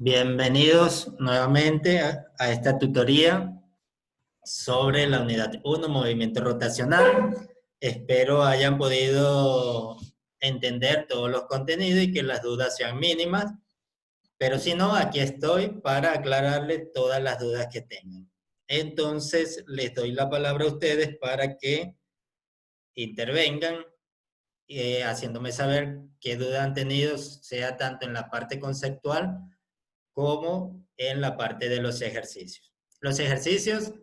Bienvenidos nuevamente a esta tutoría sobre la unidad 1, movimiento rotacional. Espero hayan podido entender todos los contenidos y que las dudas sean mínimas, pero si no, aquí estoy para aclararles todas las dudas que tengan. Entonces, les doy la palabra a ustedes para que intervengan, haciéndome saber qué dudas han tenido, sea tanto en la parte conceptual como en la parte de los ejercicios. Los ejercicios,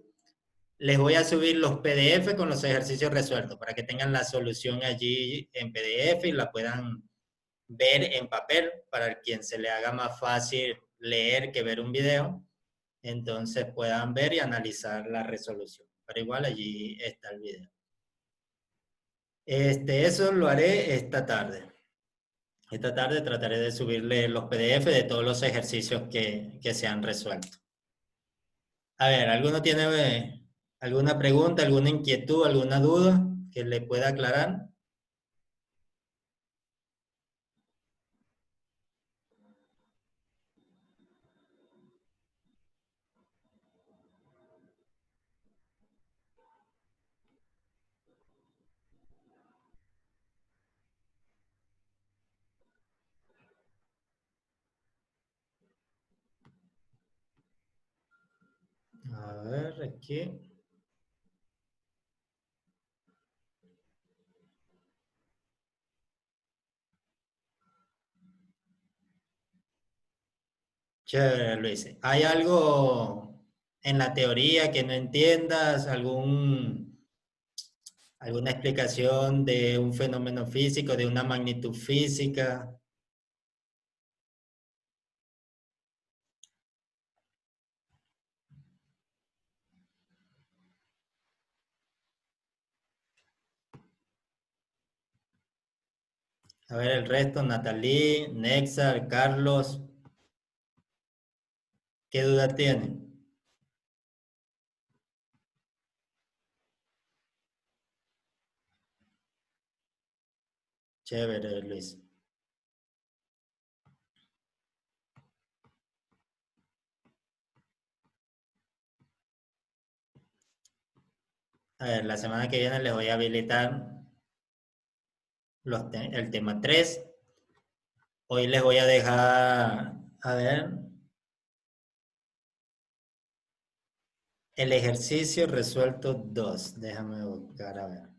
les voy a subir los PDF con los ejercicios resueltos para que tengan la solución allí en PDF y la puedan ver en papel para quien se le haga más fácil leer que ver un video. Entonces puedan ver y analizar la resolución. Pero igual allí está el video. Eso lo haré esta tarde. Esta tarde trataré de subirle los PDF de todos los ejercicios que se han resuelto. A ver, ¿alguno tiene alguna pregunta, alguna inquietud, alguna duda que le pueda aclarar? A ver, aquí. Chévere, Luis. ¿Hay algo en la teoría que no entiendas? ¿Alguna explicación de un fenómeno físico, de una magnitud física? A ver, el resto, Natalie, Nexar, Carlos, ¿qué duda tienen? Chévere, Luis. A ver, la semana que viene les voy a habilitar el tema 3. Hoy les voy a dejar, a ver, el ejercicio resuelto 2. Déjame buscar, a ver.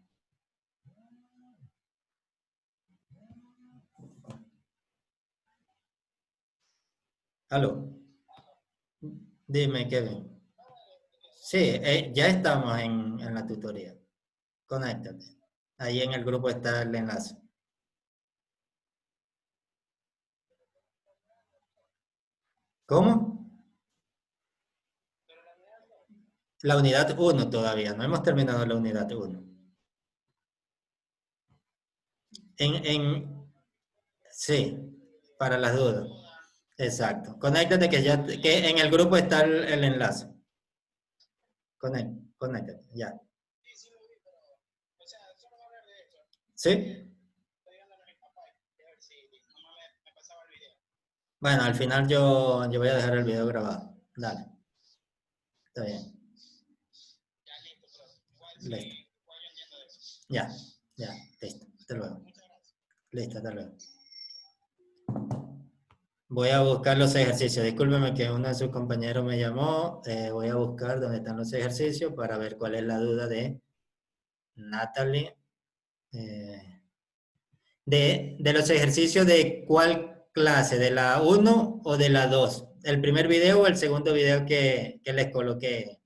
Aló, dime, Kevin. Sí, ya estamos en la tutoría. Conéctate. Ahí en el grupo está el enlace. ¿Cómo? La unidad 1 todavía. No hemos terminado la unidad 1. Sí, para las dudas. Exacto. Conéctate que en el grupo está el enlace. Conéctate, ya. ¿Sí? Bueno, al final yo voy a dejar el video grabado. Dale, está bien. Listo. Ya, ya, listo. Hasta luego. Listo, hasta luego. Voy a buscar los ejercicios. Discúlpeme que uno de sus compañeros me llamó. Voy a buscar dónde están los ejercicios para ver cuál es la duda de Natalie. De los ejercicios de cuál clase, de la 1 o de la 2. El primer video o el segundo video que les coloqué.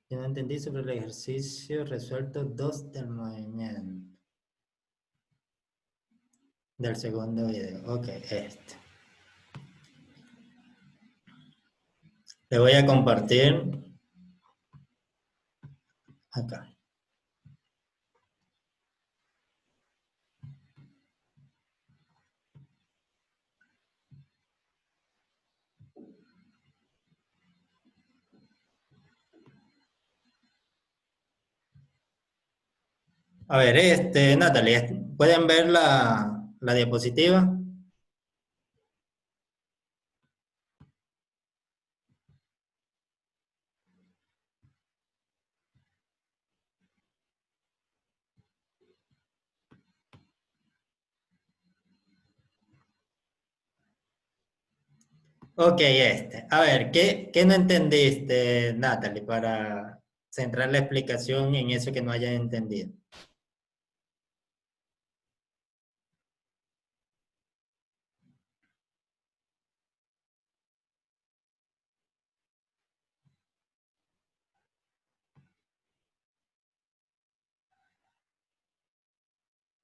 Yo no entendí sobre el ejercicio resuelto 2 del movimiento. Del segundo video. Ok, este. Le voy a compartir acá. A ver, Natalie, ¿pueden ver la diapositiva? Ok, A ver, ¿qué no entendiste, Natalie, para centrar la explicación en eso que no hayas entendido?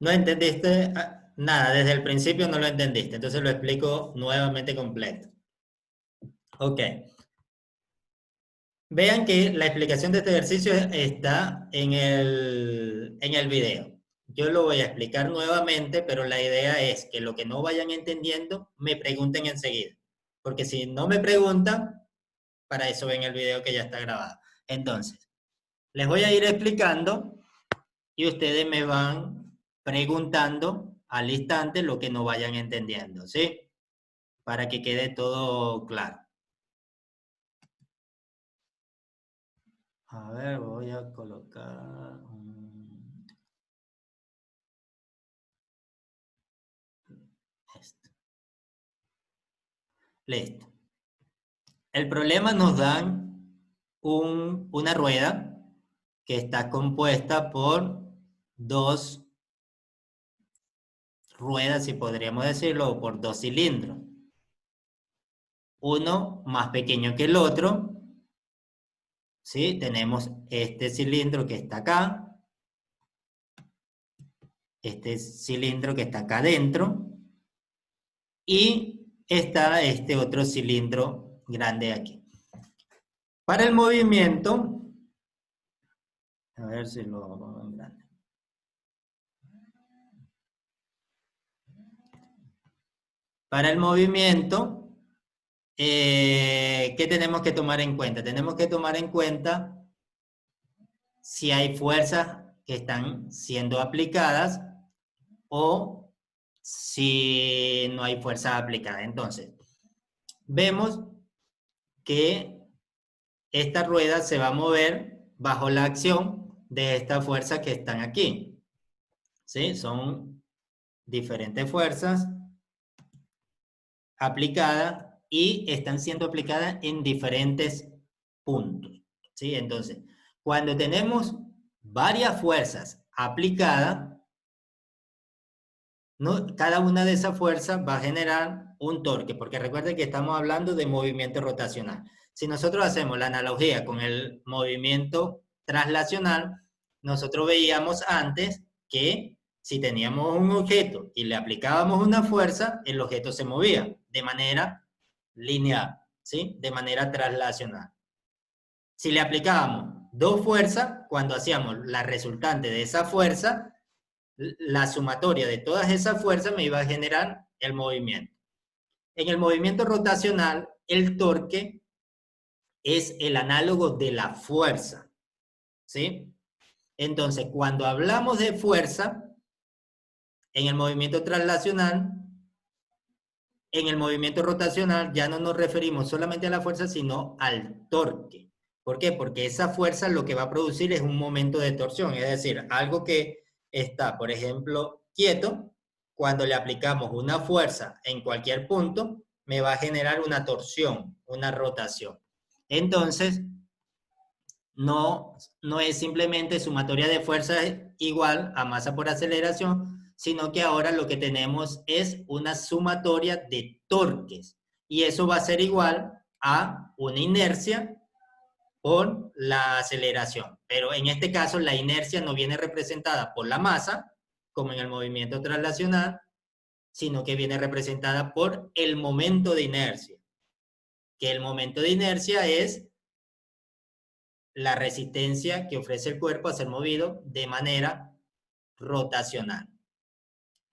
No entendiste nada, desde el principio no lo entendiste, entonces lo explico nuevamente completo. Ok. Vean que la explicación de este ejercicio está en el video. Yo lo voy a explicar nuevamente, pero la idea es que lo que no vayan entendiendo, me pregunten enseguida. Porque si no me preguntan, para eso ven el video que ya está grabado. Entonces, les voy a ir explicando y ustedes me van preguntando al instante lo que no vayan entendiendo, ¿sí? Para que quede todo claro. A ver, voy a colocar esto. Listo. El problema nos dan una rueda que está compuesta por dos ruedas, si podríamos decirlo, o por dos cilindros. Uno más pequeño que el otro, ¿sí? Tenemos este cilindro que está acá, este cilindro que está acá adentro, y está este otro cilindro grande aquí. Para el movimiento, a ver si lo hago en grande. Para el movimiento, ¿qué tenemos que tomar en cuenta? Tenemos que tomar en cuenta si hay fuerzas que están siendo aplicadas o si no hay fuerzas aplicadas. Entonces, vemos que esta rueda se va a mover bajo la acción de estas fuerzas que están aquí. ¿Sí? Son diferentes fuerzas aplicadas y están siendo aplicadas en diferentes puntos. ¿Sí? Entonces, cuando tenemos varias fuerzas aplicadas, ¿no? Cada una de esas fuerzas va a generar un torque, porque recuerden que estamos hablando de movimiento rotacional. Si nosotros hacemos la analogía con el movimiento traslacional, nosotros veíamos antes que si teníamos un objeto y le aplicábamos una fuerza, el objeto se movía de manera lineal, ¿sí? De manera traslacional. Si le aplicábamos dos fuerzas, cuando hacíamos la resultante de esa fuerza, la sumatoria de todas esas fuerzas me iba a generar el movimiento. En el movimiento rotacional, el torque es el análogo de la fuerza, ¿sí? Entonces, cuando hablamos de fuerza, en el movimiento traslacional, en el movimiento rotacional ya no nos referimos solamente a la fuerza, sino al torque. ¿Por qué? Porque esa fuerza lo que va a producir es un momento de torsión, es decir, algo que está, por ejemplo, quieto, cuando le aplicamos una fuerza en cualquier punto, me va a generar una torsión, una rotación. Entonces, no es simplemente sumatoria de fuerzas igual a masa por aceleración, sino que ahora lo que tenemos es una sumatoria de torques. Y eso va a ser igual a una inercia por la aceleración. Pero en este caso la inercia no viene representada por la masa, como en el movimiento traslacional, sino que viene representada por el momento de inercia. Que el momento de inercia es la resistencia que ofrece el cuerpo a ser movido de manera rotacional.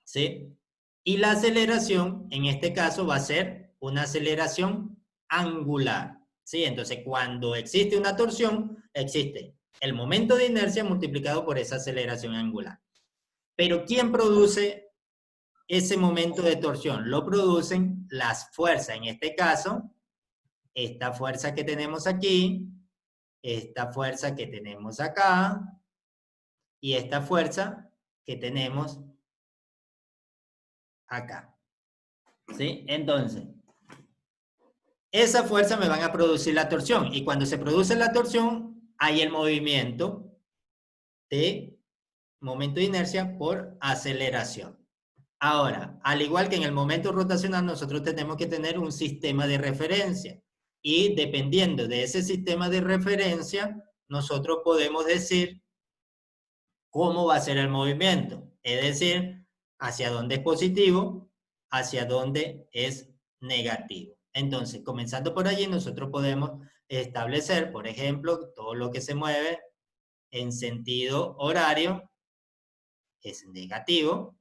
¿Sí? Y la aceleración, en este caso, va a ser una aceleración angular. ¿Sí? Entonces, cuando existe una torsión, existe el momento de inercia multiplicado por esa aceleración angular. Pero ¿quién produce ese momento de torsión? Lo producen las fuerzas. En este caso, esta fuerza que tenemos aquí, esta fuerza que tenemos acá, y esta fuerza que tenemos acá. ¿Sí? Entonces, esa fuerza me van a producir la torsión. Y cuando se produce la torsión, hay el movimiento de momento de inercia por aceleración. Ahora, al igual que en el momento rotacional, nosotros tenemos que tener un sistema de referencia. Y dependiendo de ese sistema de referencia, nosotros podemos decir cómo va a ser el movimiento. Es decir, hacia dónde es positivo, hacia dónde es negativo. Entonces, comenzando por allí, nosotros podemos establecer, por ejemplo, todo lo que se mueve en sentido horario es negativo.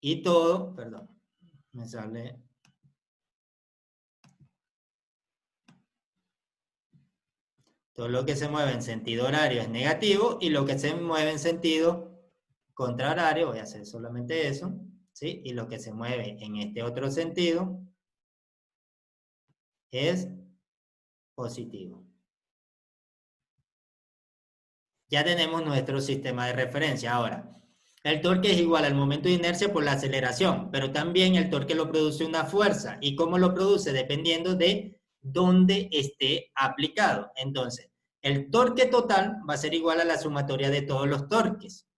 Y todo, perdón, me sale... Todo lo que se mueve en sentido horario es negativo y lo que se mueve en sentido contrahorario, voy a hacer solamente eso, ¿sí? Y lo que se mueve en este otro sentido es positivo. Ya tenemos nuestro sistema de referencia. Ahora, el torque es igual al momento de inercia por la aceleración, pero también el torque lo produce una fuerza. ¿Y cómo lo produce? Dependiendo de dónde esté aplicado. Entonces, el torque total va a ser igual a la sumatoria de todos los torques.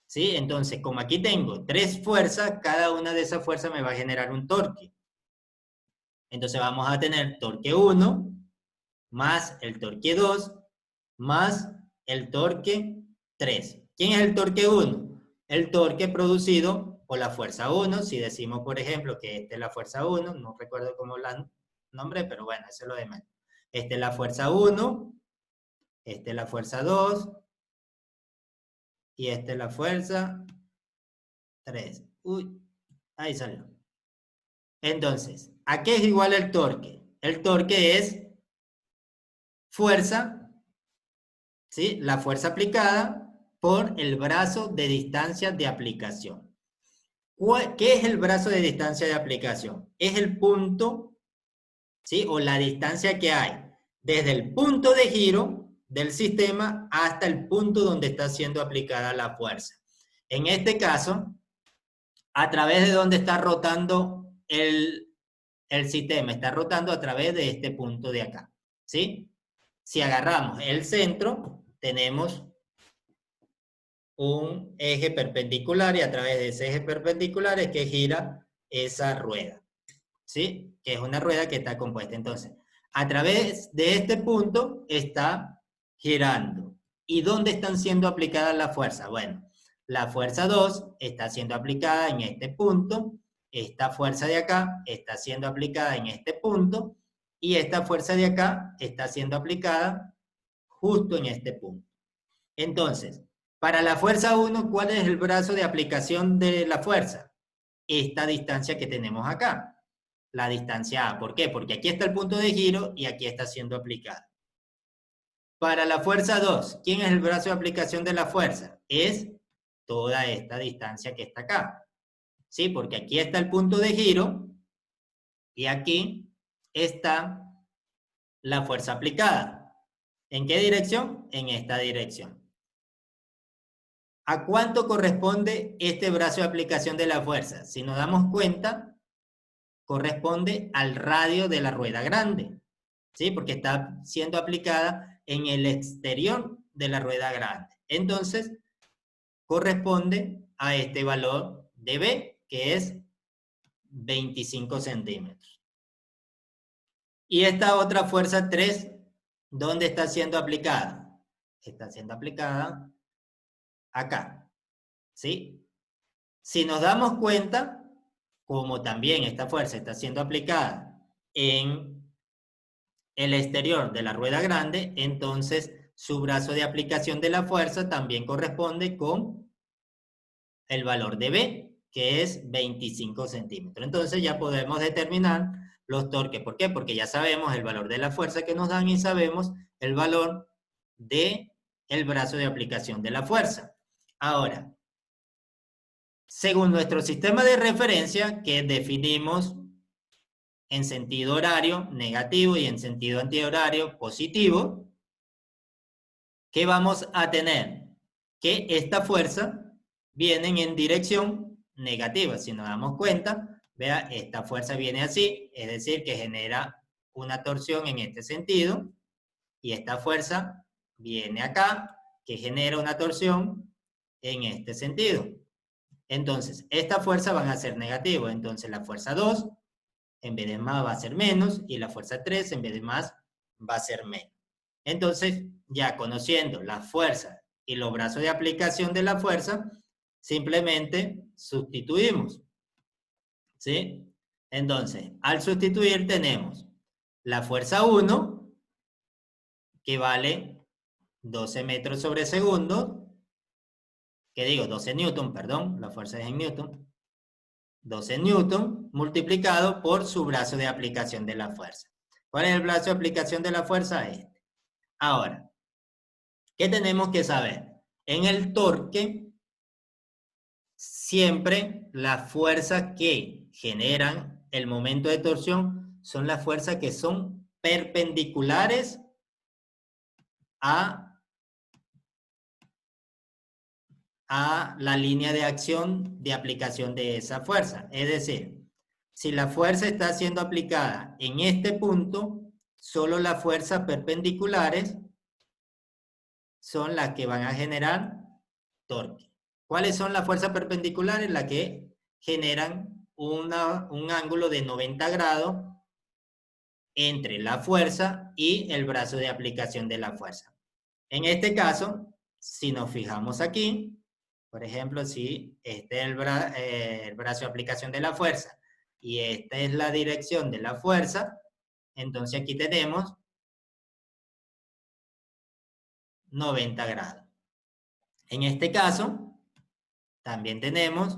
¿Sí? Entonces, como aquí tengo 3 fuerzas, cada una de esas fuerzas me va a generar un torque. Entonces vamos a tener torque 1 más el torque 2 más el torque 3. ¿Quién es el torque 1? El torque producido por la fuerza 1. Si decimos, por ejemplo, que esta es la fuerza 1, no recuerdo cómo la nombré, pero bueno, eso es lo de menos. Esta es la fuerza 1, esta es la fuerza 2, y esta es la fuerza 3. Uy, ahí salió. Entonces, ¿a qué es igual el torque? El torque es fuerza, ¿sí? La fuerza aplicada por el brazo de distancia de aplicación. ¿Qué es el brazo de distancia de aplicación? Es el punto, ¿sí? O la distancia que hay desde el punto de giro del sistema hasta el punto donde está siendo aplicada la fuerza. En este caso, a través de donde está rotando el sistema, está rotando a través de este punto de acá, ¿sí? Si agarramos el centro, tenemos un eje perpendicular y a través de ese eje perpendicular es que gira esa rueda, ¿sí? Que es una rueda que está compuesta. Entonces, a través de este punto está girando. ¿Y dónde están siendo aplicadas las fuerzas? Bueno, la fuerza 2 está siendo aplicada en este punto, esta fuerza de acá está siendo aplicada en este punto y esta fuerza de acá está siendo aplicada justo en este punto. Entonces, para la fuerza 1, ¿cuál es el brazo de aplicación de la fuerza? Esta distancia que tenemos acá, la distancia A. ¿Por qué? Porque aquí está el punto de giro y aquí está siendo aplicada. Para la fuerza 2, ¿quién es el brazo de aplicación de la fuerza? Es toda esta distancia que está acá. ¿Sí? Porque aquí está el punto de giro y aquí está la fuerza aplicada. ¿En qué dirección? En esta dirección. ¿A cuánto corresponde este brazo de aplicación de la fuerza? Si nos damos cuenta, corresponde al radio de la rueda grande, ¿sí? Porque está siendo aplicada en el exterior de la rueda grande. Entonces, corresponde a este valor de B, que es 25 centímetros. Y esta otra fuerza 3, ¿dónde está siendo aplicada? Está siendo aplicada acá, ¿sí? Si nos damos cuenta, como también esta fuerza está siendo aplicada en el exterior de la rueda grande, entonces su brazo de aplicación de la fuerza también corresponde con el valor de B, que es 25 centímetros. Entonces ya podemos determinar los torques. ¿Por qué? Porque ya sabemos el valor de la fuerza que nos dan y sabemos el valor de el brazo de aplicación de la fuerza. Ahora, según nuestro sistema de referencia que definimos en sentido horario negativo y en sentido antihorario positivo, ¿qué vamos a tener? Que esta fuerza viene en dirección negativa. Si nos damos cuenta, vea, esta fuerza viene así, es decir, que genera una torsión en este sentido, y esta fuerza viene acá, que genera una torsión en este sentido. Entonces, estas fuerzas van a ser negativas. Entonces, la fuerza 2, en vez de más, va a ser menos, y la fuerza 3, en vez de más, va a ser menos. Entonces, ya conociendo la fuerza y los brazos de aplicación de la fuerza, simplemente sustituimos. ¿Sí? Entonces, al sustituir tenemos la fuerza 1, que vale 12 metros sobre segundo, que digo, 12 newton, perdón, la fuerza es en newton, 12 newton multiplicado por su brazo de aplicación de la fuerza. ¿Cuál es el brazo de aplicación de la fuerza? Este. Ahora, ¿qué tenemos que saber? En el torque, siempre las fuerzas que generan el momento de torsión son las fuerzas que son perpendiculares a la línea de acción de aplicación de esa fuerza. Es decir, si la fuerza está siendo aplicada en este punto, solo las fuerzas perpendiculares son las que van a generar torque. ¿Cuáles son las fuerzas perpendiculares? Las que generan un ángulo de 90 grados entre la fuerza y el brazo de aplicación de la fuerza. En este caso, si nos fijamos aquí, por ejemplo, si este es el brazo de aplicación de la fuerza y esta es la dirección de la fuerza, entonces aquí tenemos 90 grados. En este caso, también tenemos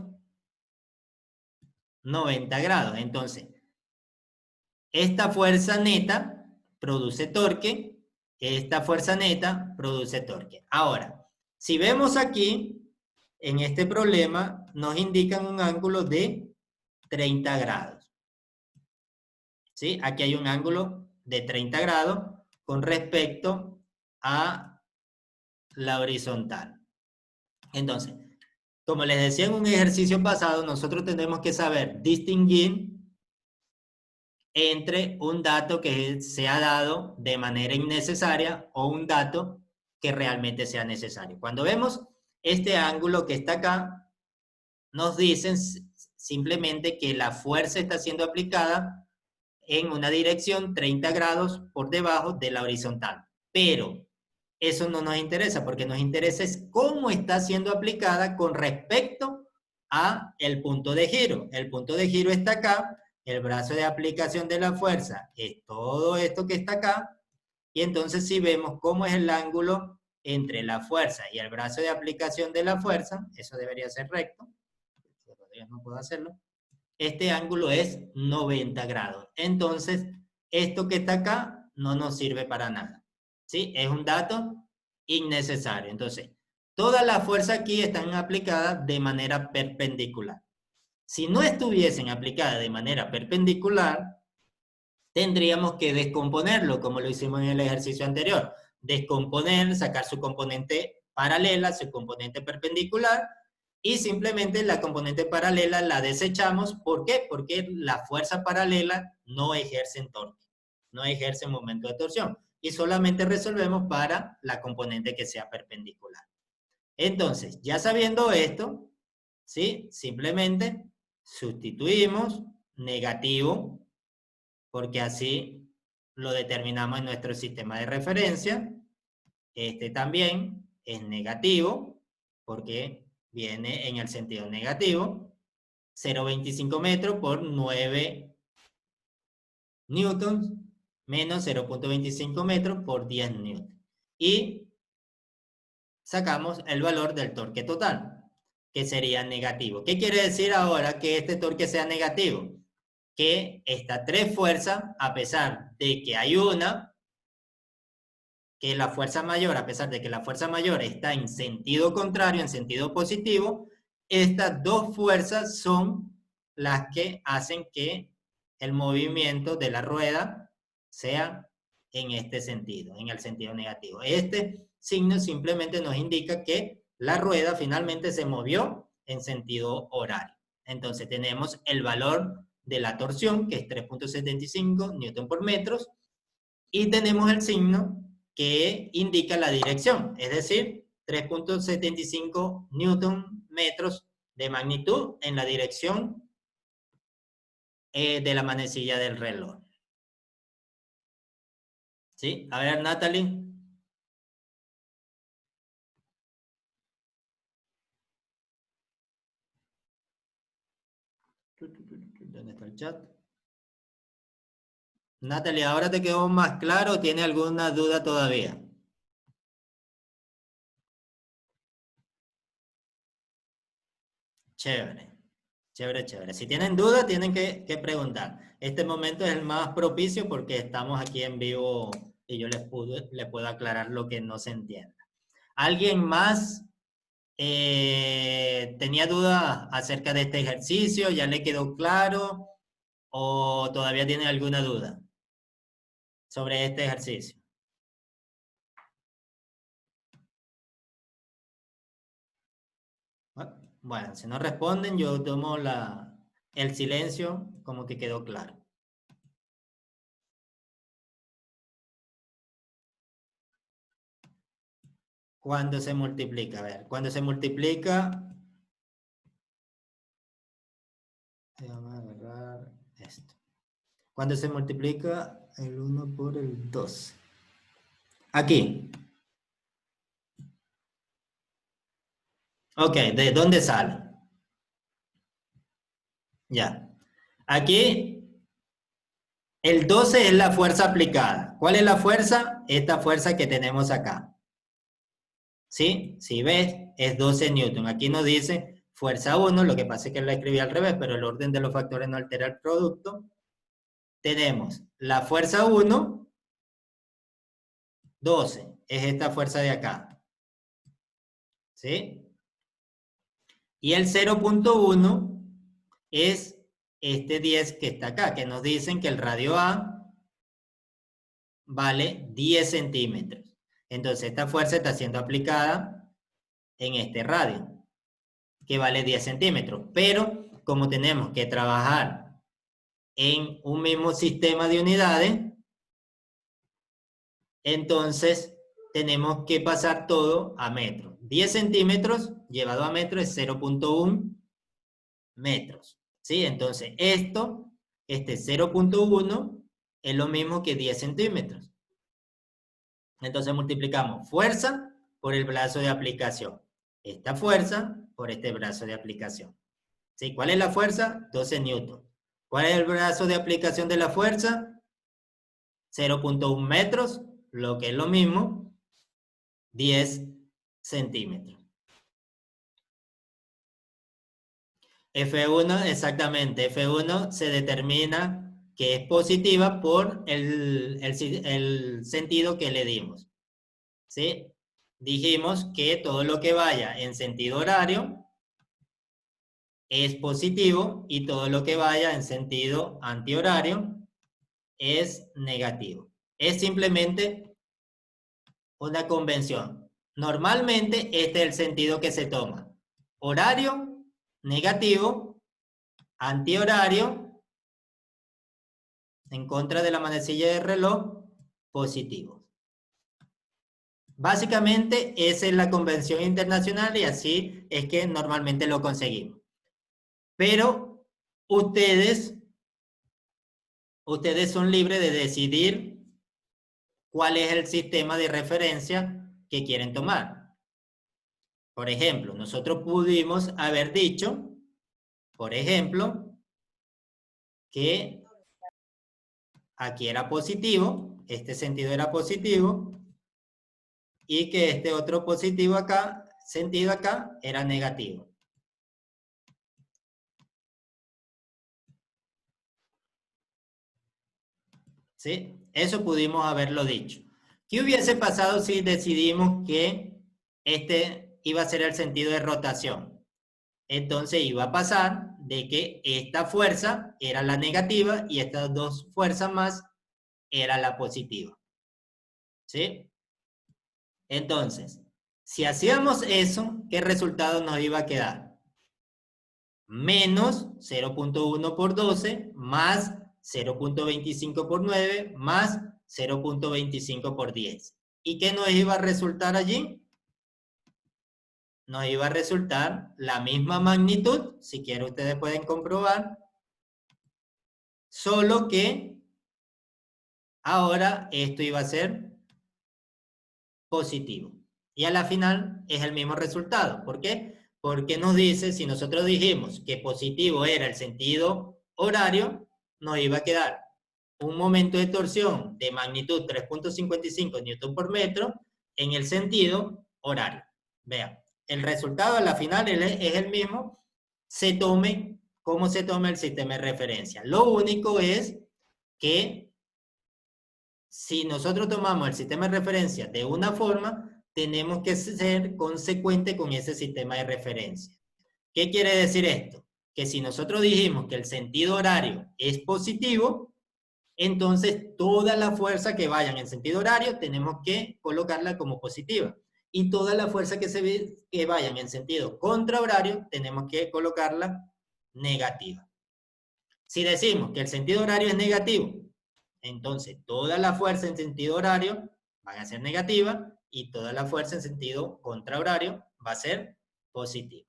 90 grados. Entonces, esta fuerza neta produce torque, esta fuerza neta produce torque. Ahora, si vemos aquí, en este problema, nos indican un ángulo de 30 grados. ¿Sí? Aquí hay un ángulo de 30 grados con respecto a la horizontal. Entonces, como les decía en un ejercicio pasado, nosotros tenemos que saber distinguir entre un dato que se ha dado de manera innecesaria o un dato que realmente sea necesario. Cuando vemos este ángulo que está acá, nos dicen simplemente que la fuerza está siendo aplicada en una dirección 30 grados por debajo de la horizontal. Pero eso no nos interesa, porque nos interesa es cómo está siendo aplicada con respecto a el punto de giro. El punto de giro está acá, el brazo de aplicación de la fuerza es todo esto que está acá, y entonces si vemos cómo es el ángulo entre la fuerza y el brazo de aplicación de la fuerza, eso debería ser recto, todavía no puedo hacerlo, este ángulo es 90 grados. Entonces, esto que está acá no nos sirve para nada. ¿Sí? Es un dato innecesario. Entonces, todas las fuerzas aquí están aplicadas de manera perpendicular. Si no estuviesen aplicadas de manera perpendicular, tendríamos que descomponerlo, como lo hicimos en el ejercicio anterior. Descomponer, sacar su componente paralela, su componente perpendicular, y simplemente la componente paralela la desechamos. ¿Por qué? Porque la fuerza paralela no ejerce torque, no ejerce momento de torsión, y solamente resolvemos para la componente que sea perpendicular. Entonces, ya sabiendo esto, ¿sí? Simplemente sustituimos negativo, porque así lo determinamos en nuestro sistema de referencia. Este también es negativo, porque viene en el sentido negativo. 0,25 metros por 9 newtons menos 0,25 metros por 10 newtons. Y sacamos el valor del torque total, que sería negativo. ¿Qué quiere decir ahora que este torque sea negativo? Que estas tres fuerzas, a pesar de que hay una que la fuerza mayor, a pesar de que la fuerza mayor está en sentido contrario, en sentido positivo, estas dos fuerzas son las que hacen que el movimiento de la rueda sea en este sentido, en el sentido negativo. Este signo simplemente nos indica que la rueda finalmente se movió en sentido horario. Entonces tenemos el valor de la torsión, que es 3.75 newton por metros, y tenemos el signo que indica la dirección, es decir, 3.75 newton metros de magnitud en la dirección de la manecilla del reloj. ¿Sí? A ver, Natalie. ¿Dónde está el chat? Natalie, ¿ahora te quedó más claro o tiene alguna duda todavía? Chévere, chévere, chévere. Si tienen dudas, tienen que preguntar. Este momento es el más propicio porque estamos aquí en vivo y yo les puedo aclarar lo que no se entienda. ¿Alguien más tenía dudas acerca de este ejercicio? ¿Ya le quedó claro? ¿O todavía tiene alguna duda sobre este ejercicio? Bueno, si no responden, yo tomo el silencio como que quedó claro. Cuando se multiplica, a ver, cuando se multiplica, vamos a agarrar esto. Cuando se multiplica el 1 por el 2. Aquí. Ok, ¿de dónde sale? Ya. Aquí, el 12 es la fuerza aplicada. ¿Cuál es la fuerza? Esta fuerza que tenemos acá. ¿Sí? Si ves, es 12 newton. Aquí nos dice fuerza 1, lo que pasa es que la escribí al revés, pero el orden de los factores no altera el producto. Tenemos la fuerza 1, 12, es esta fuerza de acá. ¿Sí? Y el 0.1 es este 10 que está acá, que nos dicen que el radio A vale 10 centímetros. Entonces esta fuerza está siendo aplicada en este radio, que vale 10 centímetros. Pero como tenemos que trabajar en un mismo sistema de unidades, entonces tenemos que pasar todo a metros. 10 centímetros llevado a metros es 0.1 metros. ¿Sí? Entonces este 0.1 es lo mismo que 10 centímetros. Entonces multiplicamos fuerza por el brazo de aplicación. Esta fuerza por este brazo de aplicación. ¿Sí? ¿Cuál es la fuerza? 12 newton. ¿Cuál es el brazo de aplicación de la fuerza? 0.1 metros, lo que es lo mismo, 10 centímetros. F1, exactamente. F1 se determina que es positiva por el sentido que le dimos. ¿Sí? Dijimos que todo lo que vaya en sentido horario es positivo y todo lo que vaya en sentido antihorario es negativo. Es simplemente una convención. Normalmente este es el sentido que se toma. Horario, negativo, antihorario, en contra de la manecilla del reloj, positivo. Básicamente esa es la convención internacional y así es que normalmente lo conseguimos. Pero ustedes son libres de decidir cuál es el sistema de referencia que quieren tomar. Por ejemplo, nosotros pudimos haber dicho, por ejemplo, que aquí era positivo, este sentido era positivo, y que este otro positivo acá, sentido acá, era negativo. ¿Sí? Eso pudimos haberlo dicho. ¿Qué hubiese pasado si decidimos que este iba a ser el sentido de rotación? Entonces iba a pasar de que esta fuerza era la negativa y estas dos fuerzas más era la positiva. ¿Sí? Entonces, si hacíamos eso, ¿qué resultado nos iba a quedar? Menos 0.1 por 12 más 0.25 por 9 más 0.25 por 10. ¿Y qué nos iba a resultar allí? Nos iba a resultar la misma magnitud, si quieren ustedes pueden comprobar, solo que ahora esto iba a ser positivo. Y a la final es el mismo resultado. ¿Por qué? Porque nos dice, si nosotros dijimos que positivo era el sentido horario, nos iba a quedar un momento de torsión de magnitud 3.55 newton por metro en el sentido horario. Vean, el resultado a la final es el mismo, se tome como se tome el sistema de referencia. Lo único es que si nosotros tomamos el sistema de referencia de una forma, tenemos que ser consecuente con ese sistema de referencia. ¿Qué quiere decir esto? Que si nosotros dijimos que el sentido horario es positivo, entonces toda la fuerza que vayan en sentido horario tenemos que colocarla como positiva. Y toda la fuerza que vayan en sentido contrahorario tenemos que colocarla negativa. Si decimos que el sentido horario es negativo, entonces toda la fuerza en sentido horario van a ser negativa y toda la fuerza en sentido contrahorario va a ser positiva.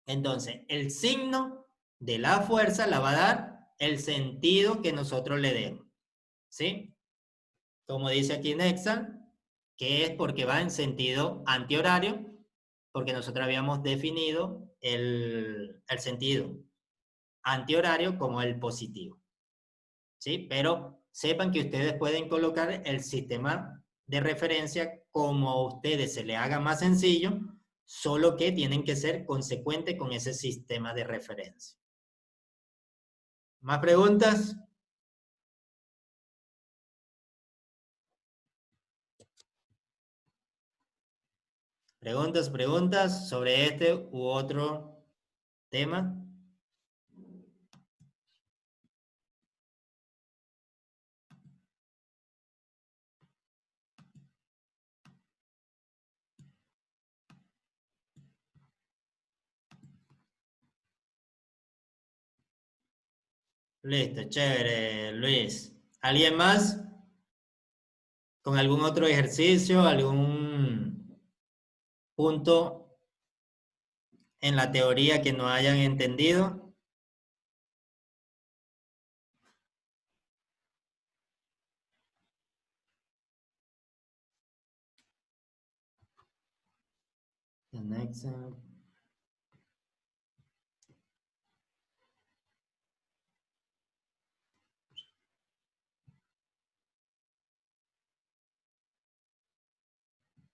Entonces, el signo de la fuerza la va a dar el sentido que nosotros le demos. ¿Sí? Como dice aquí en Excel, que es porque va en sentido antihorario, porque nosotros habíamos definido el sentido antihorario como el positivo. ¿Sí? Pero sepan que ustedes pueden colocar el sistema de referencia como a ustedes se les haga más sencillo, solo que tienen que ser consecuentes con ese sistema de referencia. ¿Más preguntas? ¿Preguntas sobre este u otro tema? Listo, chévere, Luis. ¿Alguien más? ¿Con algún otro ejercicio, algún punto en la teoría que no hayan entendido?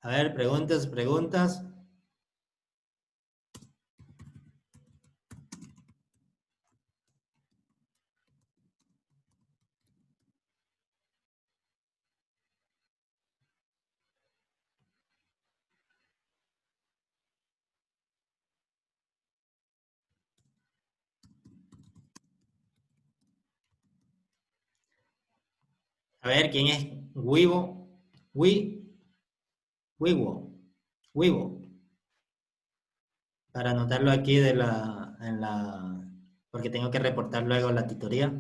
A ver, preguntas. A ver, ¿quién es Wibo? Wibo. Wibo. Para anotarlo aquí porque tengo que reportar luego la tutoría.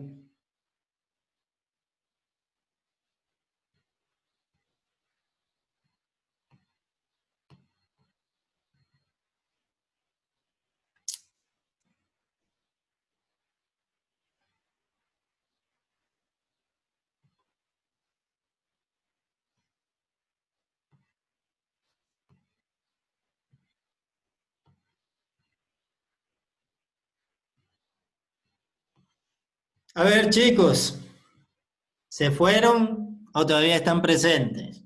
A ver, chicos, ¿se fueron o todavía están presentes?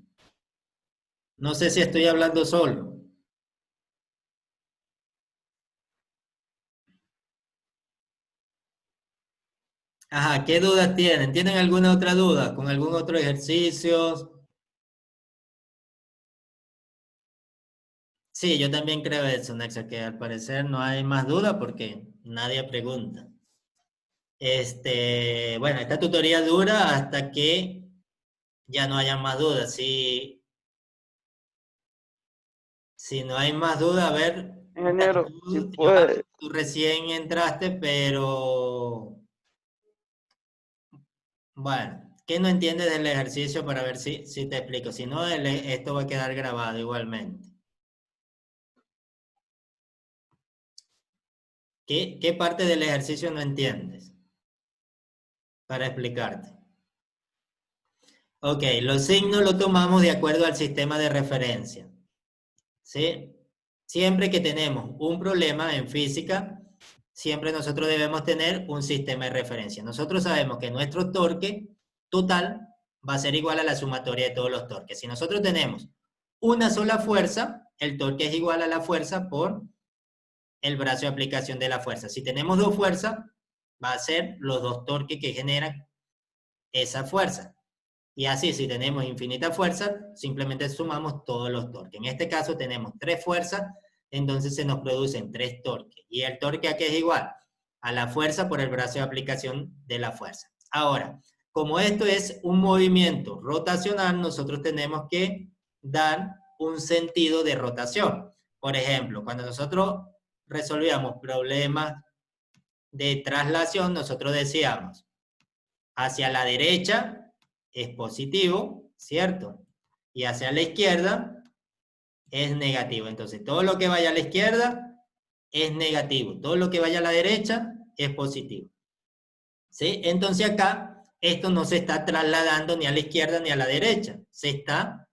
No sé si estoy hablando solo. Ajá, ¿qué dudas tienen? ¿Tienen alguna otra duda con algún otro ejercicio? Sí, yo también creo eso, Nexa, que al parecer no hay más duda porque nadie pregunta. Bueno, esta tutoría dura hasta que ya no haya más dudas. Si no hay más dudas, a ver, Ingeniero, si tú, Johan, puede, tú recién entraste, pero bueno, ¿qué no entiendes del ejercicio para ver si te explico? Si no, esto va a quedar grabado igualmente. ¿Qué parte del ejercicio no entiendes? Para explicarte. Ok, los signos los tomamos de acuerdo al sistema de referencia. ¿Sí? Siempre que tenemos un problema en física, siempre nosotros debemos tener un sistema de referencia. Nosotros sabemos que nuestro torque total va a ser igual a la sumatoria de todos los torques. Si nosotros tenemos una sola fuerza, el torque es igual a la fuerza por el brazo de aplicación de la fuerza. Si tenemos dos fuerzas, va a ser los dos torques que generan esa fuerza. Y así, si tenemos infinita fuerza, simplemente sumamos todos los torques. En este caso tenemos tres fuerzas, entonces se nos producen tres torques. ¿Y el torque a qué es igual? A la fuerza por el brazo de aplicación de la fuerza. Ahora, como esto es un movimiento rotacional, nosotros tenemos que dar un sentido de rotación. Por ejemplo, cuando nosotros resolvíamos problemas de traslación, nosotros decíamos, hacia la derecha es positivo, ¿cierto? Y hacia la izquierda es negativo. Entonces, todo lo que vaya a la izquierda es negativo. Todo lo que vaya a la derecha es positivo. ¿Sí? Entonces acá, esto no se está trasladando ni a la izquierda ni a la derecha. Se está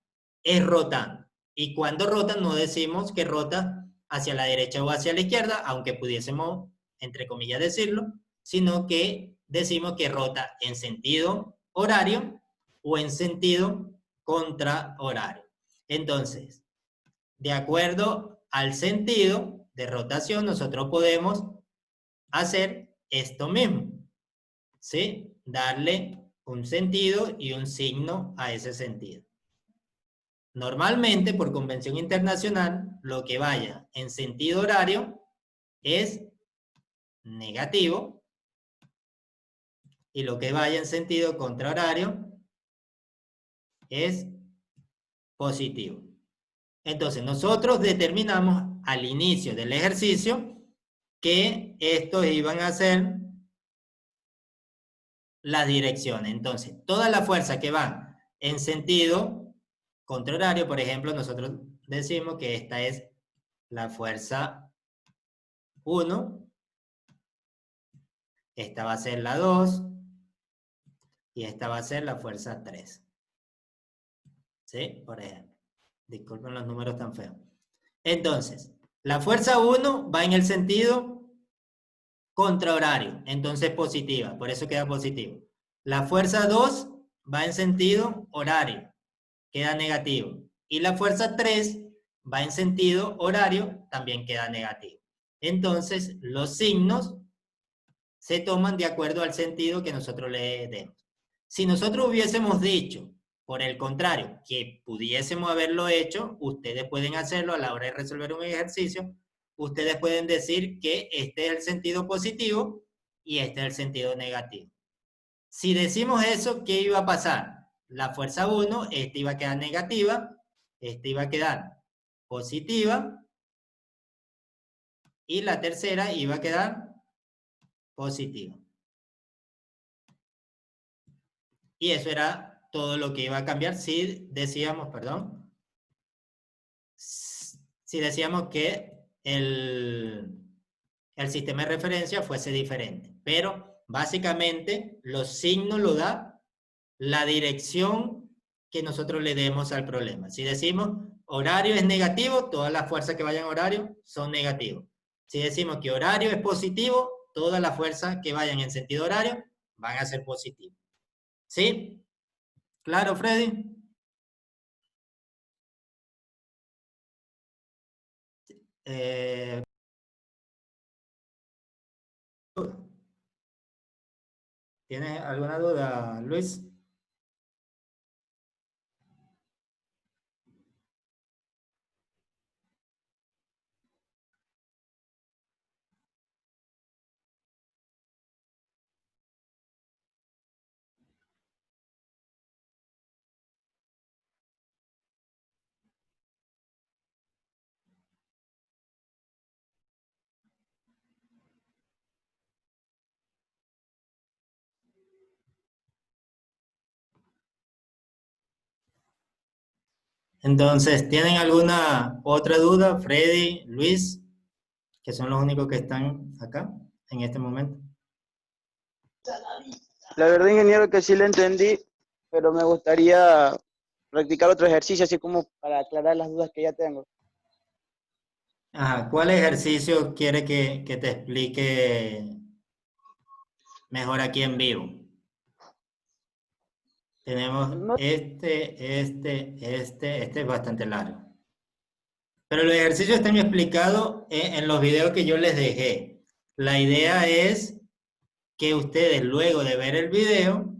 rotando. Y cuando rota, no decimos que rota hacia la derecha o hacia la izquierda, aunque pudiésemos, entre comillas, decirlo, sino que decimos que rota en sentido horario o en sentido contrahorario. Entonces, de acuerdo al sentido de rotación, nosotros podemos hacer esto mismo, ¿sí? Darle un sentido y un signo a ese sentido. Normalmente, por convención internacional, lo que vaya en sentido horario es negativo y lo que vaya en sentido contrahorario es positivo. Entonces, nosotros determinamos al inicio del ejercicio que estos iban a ser las direcciones. Entonces, toda la fuerza que van en sentido contrahorario, por ejemplo, nosotros decimos que esta es la fuerza 1, esta va a ser la 2 y esta va a ser la fuerza 3. ¿Sí? Por ejemplo. Disculpen los números tan feos. Entonces, la fuerza 1 va en el sentido contrahorario, entonces positiva, por eso queda positivo. La fuerza 2 va en sentido horario, queda negativo. Y la fuerza 3 va en sentido horario, también queda negativo. Entonces, los signos se toman de acuerdo al sentido que nosotros le demos. Si nosotros hubiésemos dicho, por el contrario, que pudiésemos haberlo hecho, ustedes pueden hacerlo a la hora de resolver un ejercicio, ustedes pueden decir que este es el sentido positivo y este es el sentido negativo. Si decimos eso, ¿qué iba a pasar? La fuerza 1, esta iba a quedar negativa, esta iba a quedar positiva y la tercera iba a quedar positiva. Y eso era todo lo que iba a cambiar si decíamos, perdón, si decíamos que el sistema de referencia fuese diferente. Pero básicamente los signos lo da la dirección que nosotros le demos al problema. Si decimos horario es negativo, todas las fuerzas que vayan a horario son negativos. Si decimos que horario es positivo, todas las fuerzas que vayan en sentido horario van a ser positivas. ¿Sí? ¿Claro, Freddy? Eh, ¿Tienes alguna duda, Luis? Entonces, ¿tienen alguna otra duda? Freddy, Luis, que son los únicos que están acá en este momento. La verdad, ingeniero, que sí lo entendí, pero me gustaría practicar otro ejercicio, así como para aclarar las dudas que ya tengo. Ajá, ¿cuál ejercicio quiere que te explique mejor aquí en vivo? Tenemos No, este es bastante largo. Pero los ejercicios están explicados en los videos que yo les dejé. La idea es que ustedes luego de ver el video,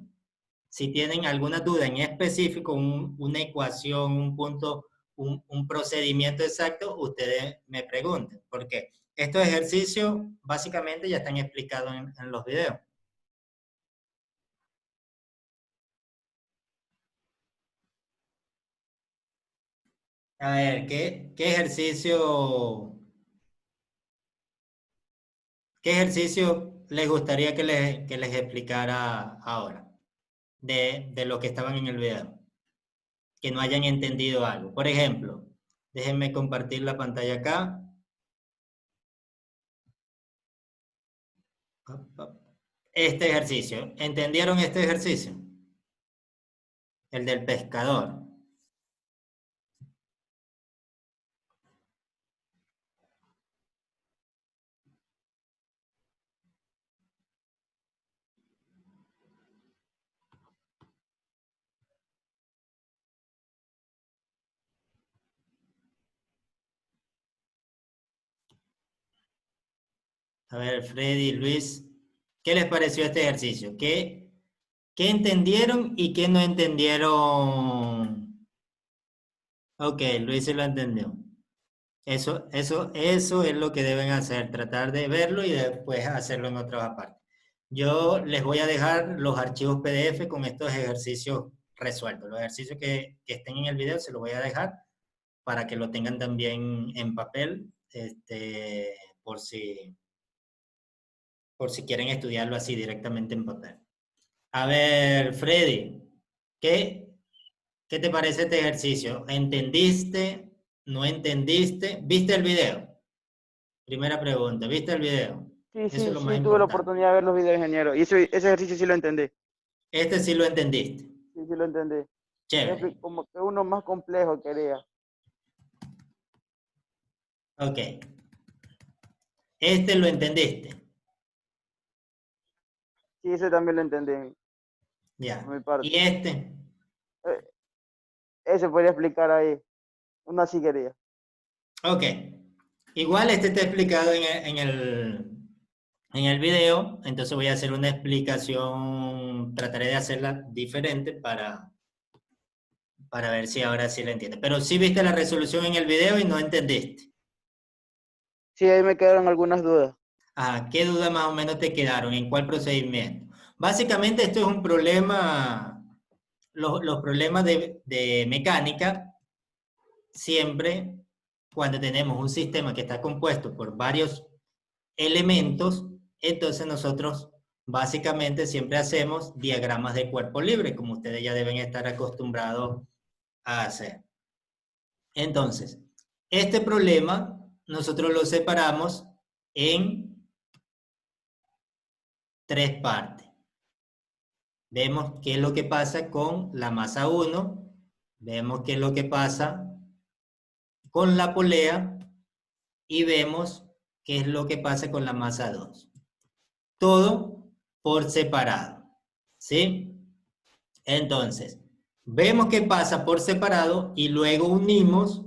si tienen alguna duda en específico, una ecuación, un punto, un procedimiento exacto, ustedes me pregunten. Porque estos ejercicios básicamente ya están explicados en los videos. A ver, qué ejercicio les gustaría que les explicara ahora de lo que estaban en el video? Que no hayan entendido algo. Por ejemplo, déjenme compartir la pantalla acá. Este ejercicio. ¿Entendieron este ejercicio? El del pescador. A ver, Freddy, Luis, ¿qué les pareció este ejercicio? ¿Qué entendieron y qué no entendieron? Ok, Luis se lo entendió. Eso es lo que deben hacer, tratar de verlo y después hacerlo en otras partes. Yo les voy a dejar los archivos PDF con estos ejercicios resueltos. Los ejercicios que estén en el video se los voy a dejar para que lo tengan también en papel, por por si quieren estudiarlo así directamente en papel. A ver, Freddy, ¿qué, ¿qué te parece este ejercicio? ¿Entendiste? ¿No entendiste? ¿Viste el video? Primera pregunta, ¿viste el video? sí, Eso es sí, lo más sí, tuve la importante. oportunidad de ver los videos, ingeniero. Y ese ejercicio sí lo entendí. Este sí lo entendiste. Sí, sí lo entendí. Chévere. Como que uno más complejo quería. Ok. Este lo entendiste. Sí, ese también lo entendí, por Ya. mi parte. Y este. Eh, Ese podría explicar ahí. Uno así quería. Ok. Igual este está explicado en el video, entonces voy a hacer una explicación, trataré de hacerla diferente para ver si ahora sí la entiendes. Pero sí viste la resolución en el video y no entendiste. Sí, ahí me quedaron algunas dudas. Ajá, ¿qué dudas más o menos te quedaron? ¿En cuál procedimiento? Básicamente esto es un problema, los problemas de mecánica, siempre cuando tenemos un sistema que está compuesto por varios elementos, entonces nosotros básicamente siempre hacemos diagramas de cuerpo libre, como ustedes ya deben estar acostumbrados a hacer. Entonces, este problema nosotros lo separamos en tres partes. Vemos qué es lo que pasa con la masa 1, vemos qué es lo que pasa con la polea y vemos qué es lo que pasa con la masa 2. Todo por separado, ¿sí? Entonces, vemos qué pasa por separado y luego unimos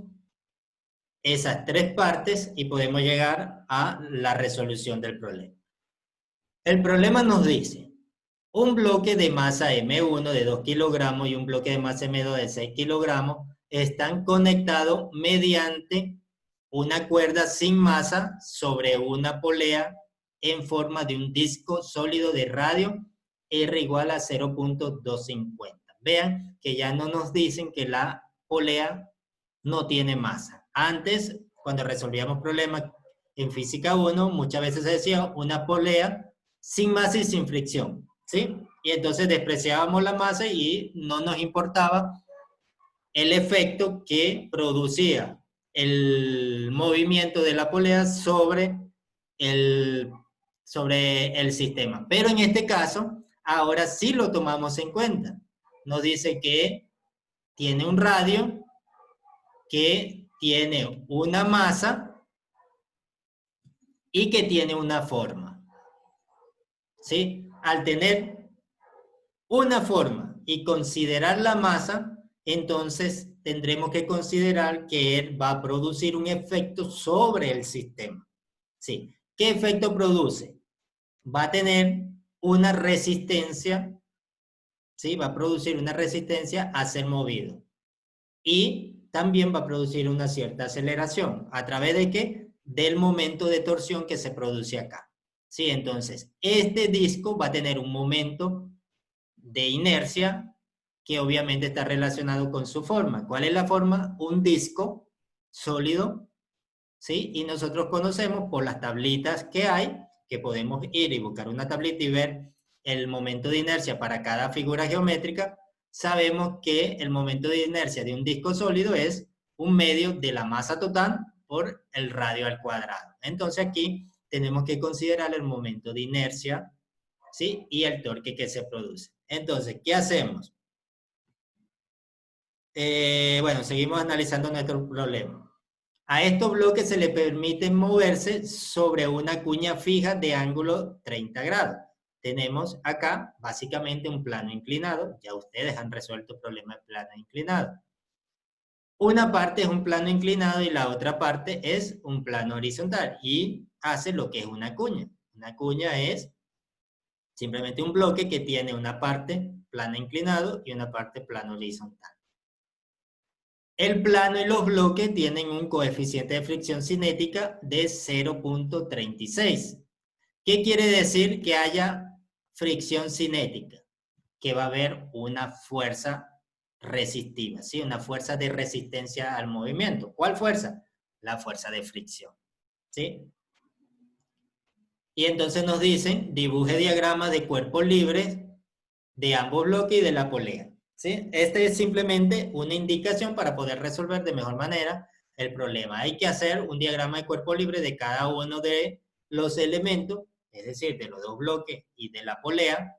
esas tres partes y podemos llegar a la resolución del problema. El problema nos dice, un bloque de masa M1 de 2 kilogramos y un bloque de masa M2 de 6 kilogramos están conectados mediante una cuerda sin masa sobre una polea en forma de un disco sólido de radio R igual a 0.250. Vean que ya no nos dicen que la polea no tiene masa. Antes, cuando resolvíamos problemas en física 1, muchas veces se decía una polea sin masa y sin fricción, ¿sí? Y entonces despreciábamos la masa y no nos importaba el efecto que producía el movimiento de la polea sobre el sistema. Pero en este caso, ahora sí lo tomamos en cuenta. Nos dice que tiene un radio, que tiene una masa y que tiene una forma. ¿Sí? Al tener una forma y considerar la masa, entonces tendremos que considerar que él va a producir un efecto sobre el sistema. ¿Sí? ¿Qué efecto produce? Va a tener una resistencia, ¿sí? Va a producir una resistencia a ser movido. Y también va a producir una cierta aceleración. ¿A través de qué? Del momento de torsión que se produce acá. ¿Sí? Entonces, este disco va a tener un momento de inercia que obviamente está relacionado con su forma. ¿Cuál es la forma? Un disco sólido, ¿sí? Y nosotros conocemos por las tablitas que hay, que podemos ir y buscar una tablita y ver el momento de inercia para cada figura geométrica. Sabemos que el momento de inercia de un disco sólido es un medio de la masa total por el radio al cuadrado. Entonces aquí tenemos que considerar el momento de inercia, ¿sí? Y el torque que se produce. Entonces, ¿qué hacemos? Bueno, seguimos analizando nuestro problema. A estos bloques se les permite moverse sobre una cuña fija de ángulo 30 grados. Tenemos acá básicamente un plano inclinado. Ya ustedes han resuelto el problema de plano inclinado. Una parte es un plano inclinado y la otra parte es un plano horizontal. Y hace lo que es una cuña. Una cuña es simplemente un bloque que tiene una parte plano inclinado y una parte plano horizontal. El plano y los bloques tienen un coeficiente de fricción cinética de 0.36. ¿Qué quiere decir que haya fricción cinética? Que va a haber una fuerza resistiva, ¿sí? Una fuerza de resistencia al movimiento. ¿Cuál fuerza? La fuerza de fricción, ¿sí? Y entonces nos dicen, dibuje diagramas de cuerpos libres de ambos bloques y de la polea. ¿Sí? Este es simplemente una indicación para poder resolver de mejor manera el problema. Hay que hacer un diagrama de cuerpo libre de cada uno de los elementos, es decir, de los dos bloques y de la polea,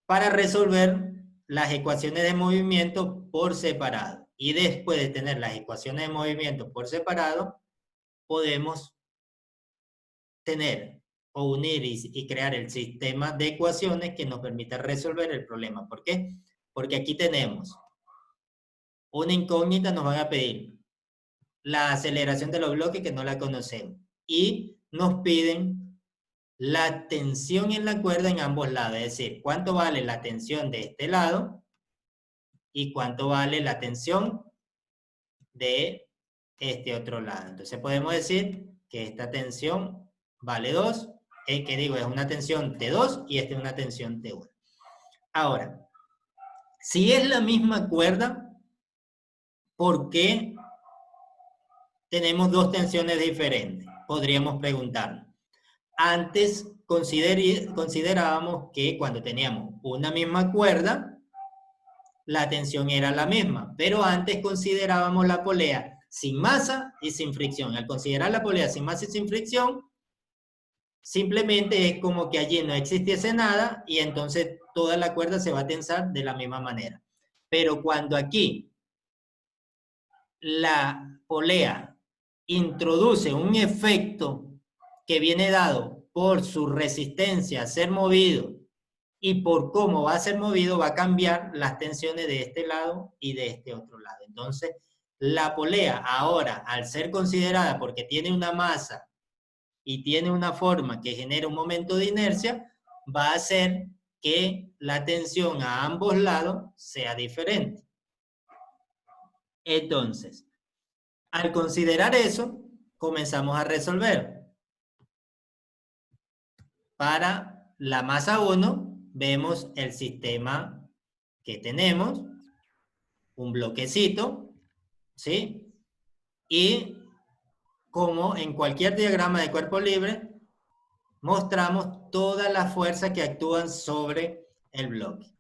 para resolver las ecuaciones de movimiento por separado. Y después de tener las ecuaciones de movimiento por separado, podemos tener o unir y crear el sistema de ecuaciones que nos permita resolver el problema. ¿Por qué? Porque aquí tenemos una incógnita, nos van a pedir la aceleración de los bloques que no la conocemos y nos piden la tensión en la cuerda en ambos lados, es decir, cuánto vale la tensión de este lado y cuánto vale la tensión de este otro lado. Entonces podemos decir que esta tensión vale 2, que digo, es una tensión T2 y esta es una tensión T1. Ahora, si es la misma cuerda, ¿por qué tenemos dos tensiones diferentes? Podríamos preguntarnos. Antes considerábamos que cuando teníamos una misma cuerda, la tensión era la misma, pero antes considerábamos la polea sin masa y sin fricción. Al considerar la polea sin masa y sin fricción, simplemente es como que allí no existiese nada y entonces toda la cuerda se va a tensar de la misma manera. Pero cuando aquí la polea introduce un efecto que viene dado por su resistencia a ser movido y por cómo va a ser movido, va a cambiar las tensiones de este lado y de este otro lado. Entonces, la polea ahora, al ser considerada porque tiene una masa y tiene una forma que genera un momento de inercia, va a hacer que la tensión a ambos lados sea diferente. Entonces, al considerar eso, comenzamos a resolver. Para la masa 1, vemos el sistema que tenemos, un bloquecito, ¿sí? Y como en cualquier diagrama de cuerpo libre, mostramos todas las fuerzas que actúan sobre el bloque.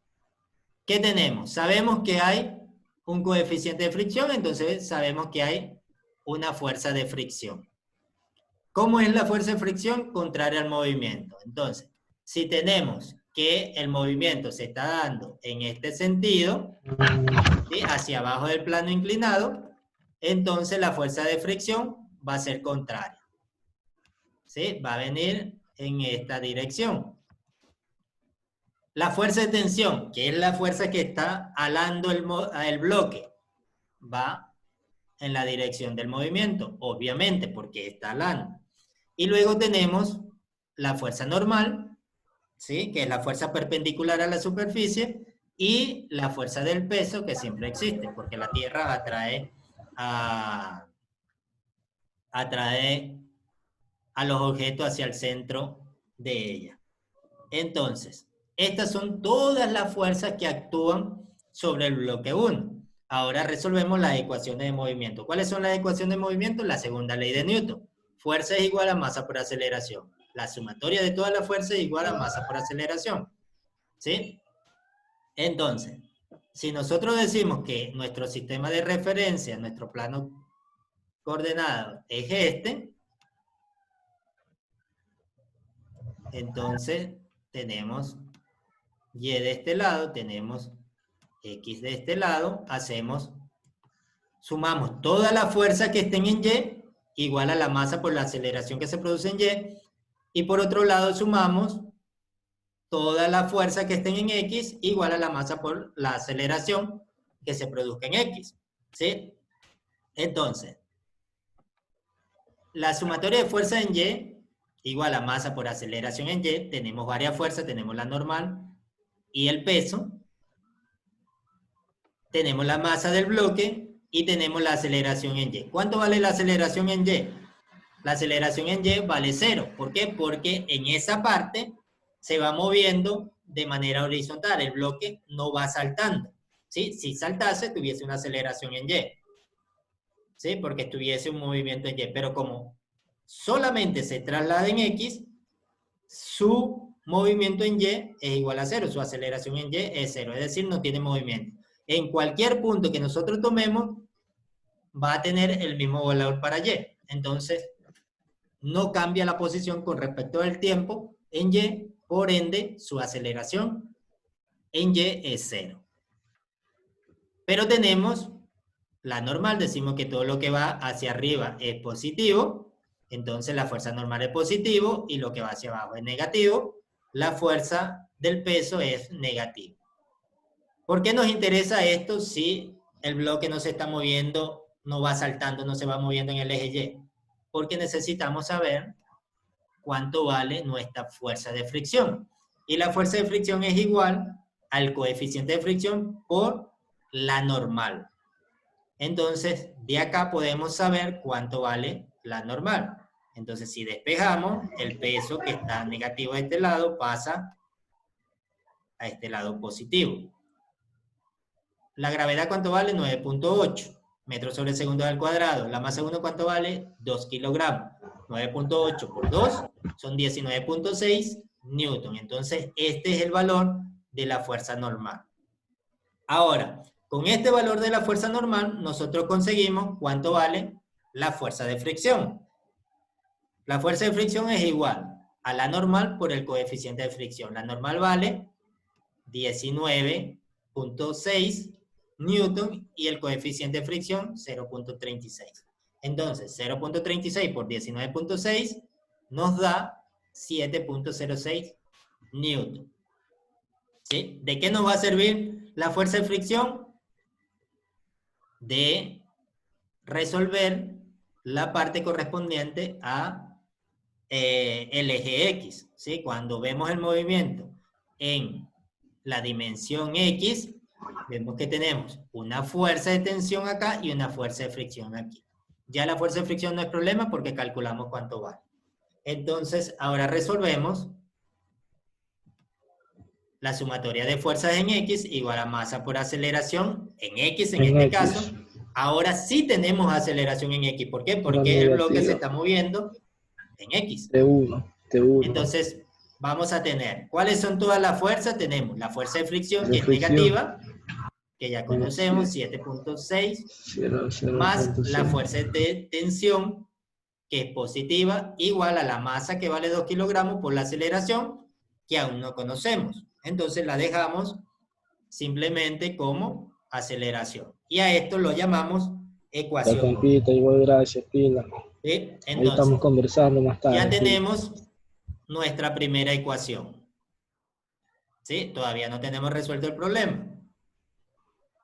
¿Qué tenemos? Sabemos que hay un coeficiente de fricción, entonces sabemos que hay una fuerza de fricción. ¿Cómo es la fuerza de fricción? Contraria al movimiento. Entonces, si tenemos que el movimiento se está dando en este sentido, ¿sí?, hacia abajo del plano inclinado, entonces la fuerza de fricción va a ser contraria, ¿sí? Va a venir en esta dirección. La fuerza de tensión, que es la fuerza que está alando el bloque, va en la dirección del movimiento, obviamente, porque está alando. Y luego tenemos la fuerza normal, ¿sí?, que es la fuerza perpendicular a la superficie, y la fuerza del peso, que siempre existe, porque la Tierra atrae a los objetos hacia el centro de ella. Entonces, estas son todas las fuerzas que actúan sobre el bloque 1. Ahora resolvemos las ecuaciones de movimiento. ¿Cuáles son las ecuaciones de movimiento? La segunda ley de Newton. Fuerza es igual a masa por aceleración. La sumatoria de todas las fuerzas es igual a masa por aceleración. ¿Sí? Entonces, si nosotros decimos que nuestro sistema de referencia, nuestro plano coordenado es este, entonces tenemos Y de este lado, tenemos X de este lado, sumamos toda la fuerza que estén en Y, igual a la masa por la aceleración que se produce en Y, y por otro lado sumamos toda la fuerza que estén en X, igual a la masa por la aceleración que se produzca en X, ¿sí? Entonces, la sumatoria de fuerza en Y, igual a masa por aceleración en Y, tenemos varias fuerzas, tenemos la normal y el peso, tenemos la masa del bloque y tenemos la aceleración en Y. ¿Cuánto vale la aceleración en Y? La aceleración en Y vale 0. ¿Por qué? Porque en esa parte se va moviendo de manera horizontal. El bloque no va saltando, ¿sí? Si saltase, tuviese una aceleración en Y, ¿sí? Porque tuviese un movimiento en Y. Pero como solamente se traslada en X, su movimiento en Y es igual a 0. Su aceleración en Y es 0. Es decir, no tiene movimiento. En cualquier punto que nosotros tomemos, va a tener el mismo valor para Y. Entonces, no cambia la posición con respecto al tiempo en Y, por ende, su aceleración en Y es 0. Pero tenemos la normal, decimos que todo lo que va hacia arriba es positivo, entonces la fuerza normal es positivo, y lo que va hacia abajo es negativo, la fuerza del peso es negativa. ¿Por qué nos interesa esto si el bloque no se está moviendo, no va saltando, no se va moviendo en el eje Y? Porque necesitamos saber cuánto vale nuestra fuerza de fricción. Y la fuerza de fricción es igual al coeficiente de fricción por la normal. Entonces, de acá podemos saber cuánto vale la normal. Entonces, si despejamos, el peso que está negativo de este lado pasa a este lado positivo. La gravedad, ¿cuánto vale? 9.8 metros sobre segundo al cuadrado. La masa 1, ¿cuánto vale? 2 kilogramos. 9.8 por 2 son 19.6 newton. Entonces, este es el valor de la fuerza normal. Ahora, con este valor de la fuerza normal, nosotros conseguimos cuánto vale la fuerza de fricción. La fuerza de fricción es igual a la normal por el coeficiente de fricción. La normal vale 19.6 newton y el coeficiente de fricción 0.36. Entonces, 0.36 por 19.6 nos da 7.06 newton. ¿Sí? ¿De qué nos va a servir la fuerza de fricción? De resolver la parte correspondiente a el eje X, ¿sí? Cuando vemos el movimiento en la dimensión X, vemos que tenemos una fuerza de tensión acá y una fuerza de fricción aquí. Ya la fuerza de fricción no es problema porque calculamos cuánto vale. Entonces, ahora resolvemos la sumatoria de fuerzas en X igual a masa por aceleración en X en este caso. Ahora sí tenemos aceleración en X. ¿Por qué? Porque el bloque se está moviendo en X. T1. Entonces, vamos a tener, ¿cuáles son todas las fuerzas? Tenemos la fuerza de fricción, que es negativa, que ya conocemos, 7.6, más la 0,6. fuerza de tensión, que es positiva, igual a la masa que vale 2 kilogramos por la aceleración, que aún no conocemos. Entonces la dejamos simplemente como aceleración. Y a esto lo llamamos Ya ecuación 1. compita, igual gracias, pila. ¿Sí? Ahí Entonces, estamos conversando más tarde. ya pila. tenemos nuestra primera ecuación. ¿Sí? Todavía no tenemos resuelto el problema.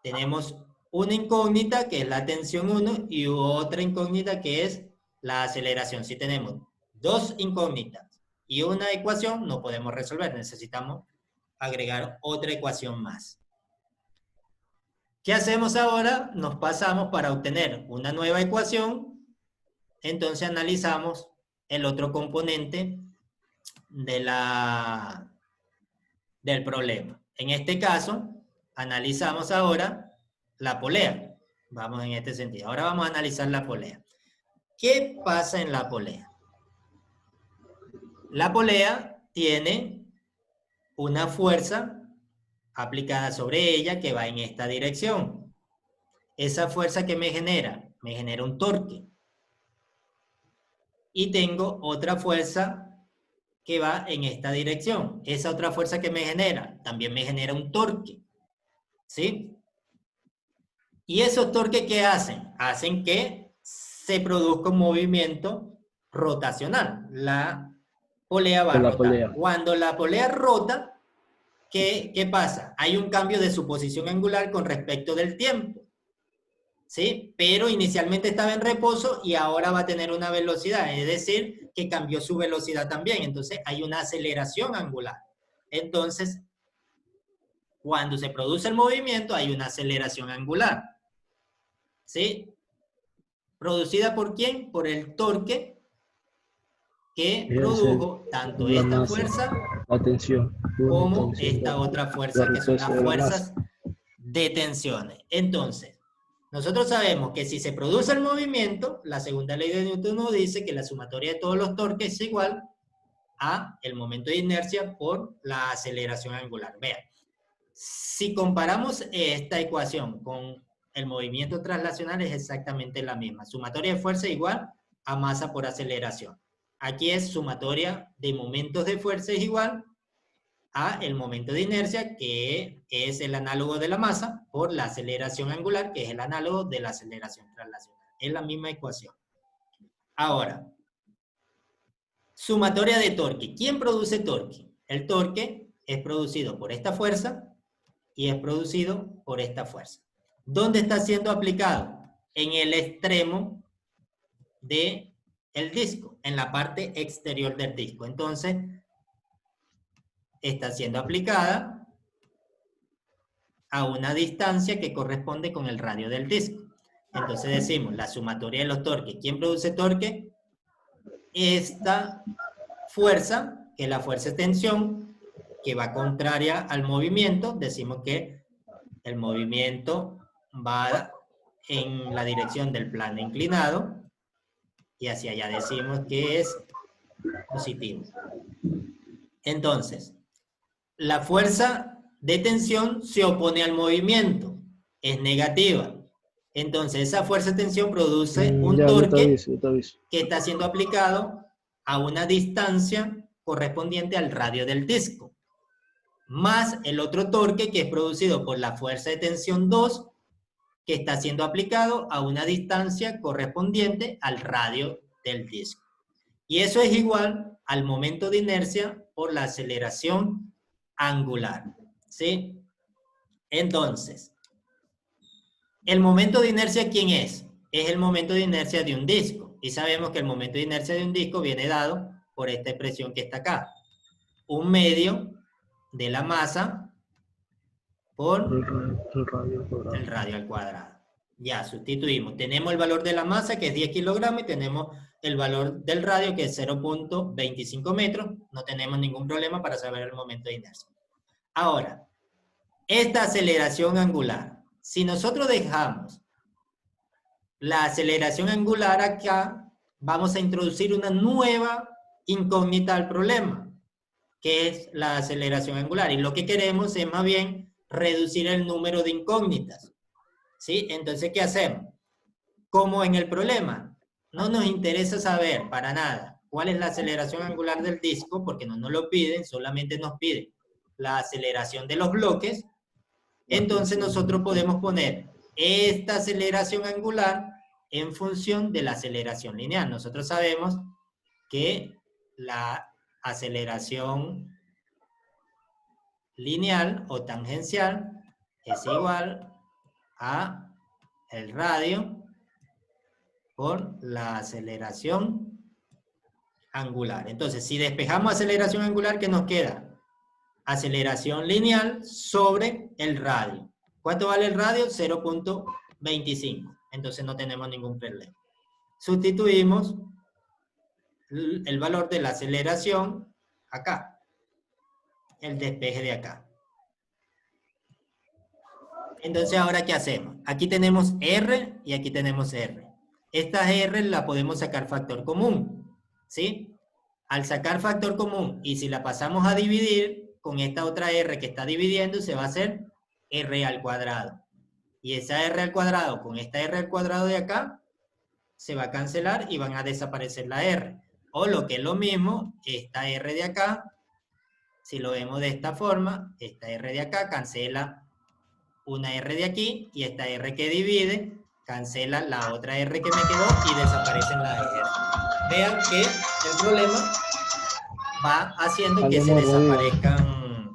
Tenemos una incógnita que es la tensión 1 y otra incógnita que es la aceleración. Si tenemos dos incógnitas y una ecuación, no podemos resolver. Necesitamos agregar otra ecuación más. ¿Qué hacemos ahora? Nos pasamos para obtener una nueva ecuación. Entonces analizamos el otro componente del problema. En este caso, analizamos ahora la polea. Vamos en este sentido. Ahora vamos a analizar la polea. ¿Qué pasa en la polea? La polea tiene una fuerza aplicada sobre ella que va en esta dirección. Esa fuerza que me genera un torque. Y tengo otra fuerza que va en esta dirección. Esa otra fuerza que me genera, también me genera un torque. ¿Sí? ¿Y esos torques qué hacen? Hacen que se produzca un movimiento rotacional. La polea va a rotar. Cuando la polea rota, ¿qué pasa? Hay un cambio de su posición angular con respecto del tiempo. ¿Sí? Pero inicialmente estaba en reposo y ahora va a tener una velocidad, es decir, que cambió su velocidad también. Entonces hay una aceleración angular. Entonces, cuando se produce el movimiento, hay una aceleración angular. ¿Sí? ¿Producida por quién? Por el torque que produjo tanto esta fuerza como esta otra fuerza, que son las fuerzas de tensiones. Entonces, nosotros sabemos que si se produce el movimiento, la segunda ley de Newton nos dice que la sumatoria de todos los torques es igual a el momento de inercia por la aceleración angular. Vean, si comparamos esta ecuación con el movimiento traslacional, es exactamente la misma. Sumatoria de fuerza igual a masa por aceleración. Aquí es sumatoria de momentos de fuerza es igual a el momento de inercia, que es el análogo de la masa, por la aceleración angular, que es el análogo de la aceleración traslacional. Es la misma ecuación. Ahora, sumatoria de torque. ¿Quién produce torque? El torque es producido por esta fuerza y es producido por esta fuerza. ¿Dónde está siendo aplicado? En el extremo del disco, en la parte exterior del disco. Entonces, está siendo aplicada a una distancia que corresponde con el radio del disco. Entonces decimos la sumatoria de los torques. ¿Quién produce torque? Esta fuerza, que es la fuerza de tensión, que va contraria al movimiento. Decimos que el movimiento va en la dirección del plano inclinado y hacia allá decimos que es positivo. Entonces, la fuerza de tensión se opone al movimiento, es negativa. Entonces, esa fuerza de tensión produce un torque que está siendo aplicado a una distancia correspondiente al radio del disco, más el otro torque que es producido por la fuerza de tensión 2, que está siendo aplicado a una distancia correspondiente al radio del disco. Y eso es igual al momento de inercia por la aceleración angular. ¿Sí? Entonces, ¿el momento de inercia quién es? Es el momento de inercia de un disco. Y sabemos que el momento de inercia de un disco viene dado por esta expresión que está acá. Un medio de la masa por el radio al cuadrado. Ya, sustituimos. Tenemos el valor de la masa, que es 10 kilogramos, y tenemos el valor del radio, que es 0.25 metros. No tenemos ningún problema para saber el momento de inercia. Ahora, esta aceleración angular, si nosotros dejamos la aceleración angular acá, vamos a introducir una nueva incógnita al problema, que es la aceleración angular. Y lo que queremos es más bien reducir el número de incógnitas. ¿Sí? Entonces, ¿qué hacemos? Como en el problema, no nos interesa saber para nada cuál es la aceleración angular del disco, porque no nos lo piden, solamente nos piden la aceleración de los bloques. Entonces nosotros podemos poner esta aceleración angular en función de la aceleración lineal. Nosotros sabemos que la aceleración lineal o tangencial es igual a el radio por la aceleración angular. Entonces, si despejamos aceleración angular, ¿qué nos queda? Aceleración lineal sobre el radio. ¿Cuánto vale el radio? 0.25. Entonces no tenemos ningún problema. Sustituimos el valor de la aceleración acá. El despeje de acá. Entonces, ¿ahora qué hacemos? Aquí tenemos R y aquí tenemos R. Estas R la podemos sacar factor común, ¿sí? Al sacar factor común, y si la pasamos a dividir con esta otra R que está dividiendo, se va a hacer R al cuadrado. Y esa R al cuadrado con esta R al cuadrado de acá, se va a cancelar y van a desaparecer la R. O lo que es lo mismo, esta R de acá, si lo vemos de esta forma, esta R de acá cancela una R de aquí, y esta R que divide cancela la otra R que me quedó y desaparecen las R. Vean que el problema va haciendo que se desaparezcan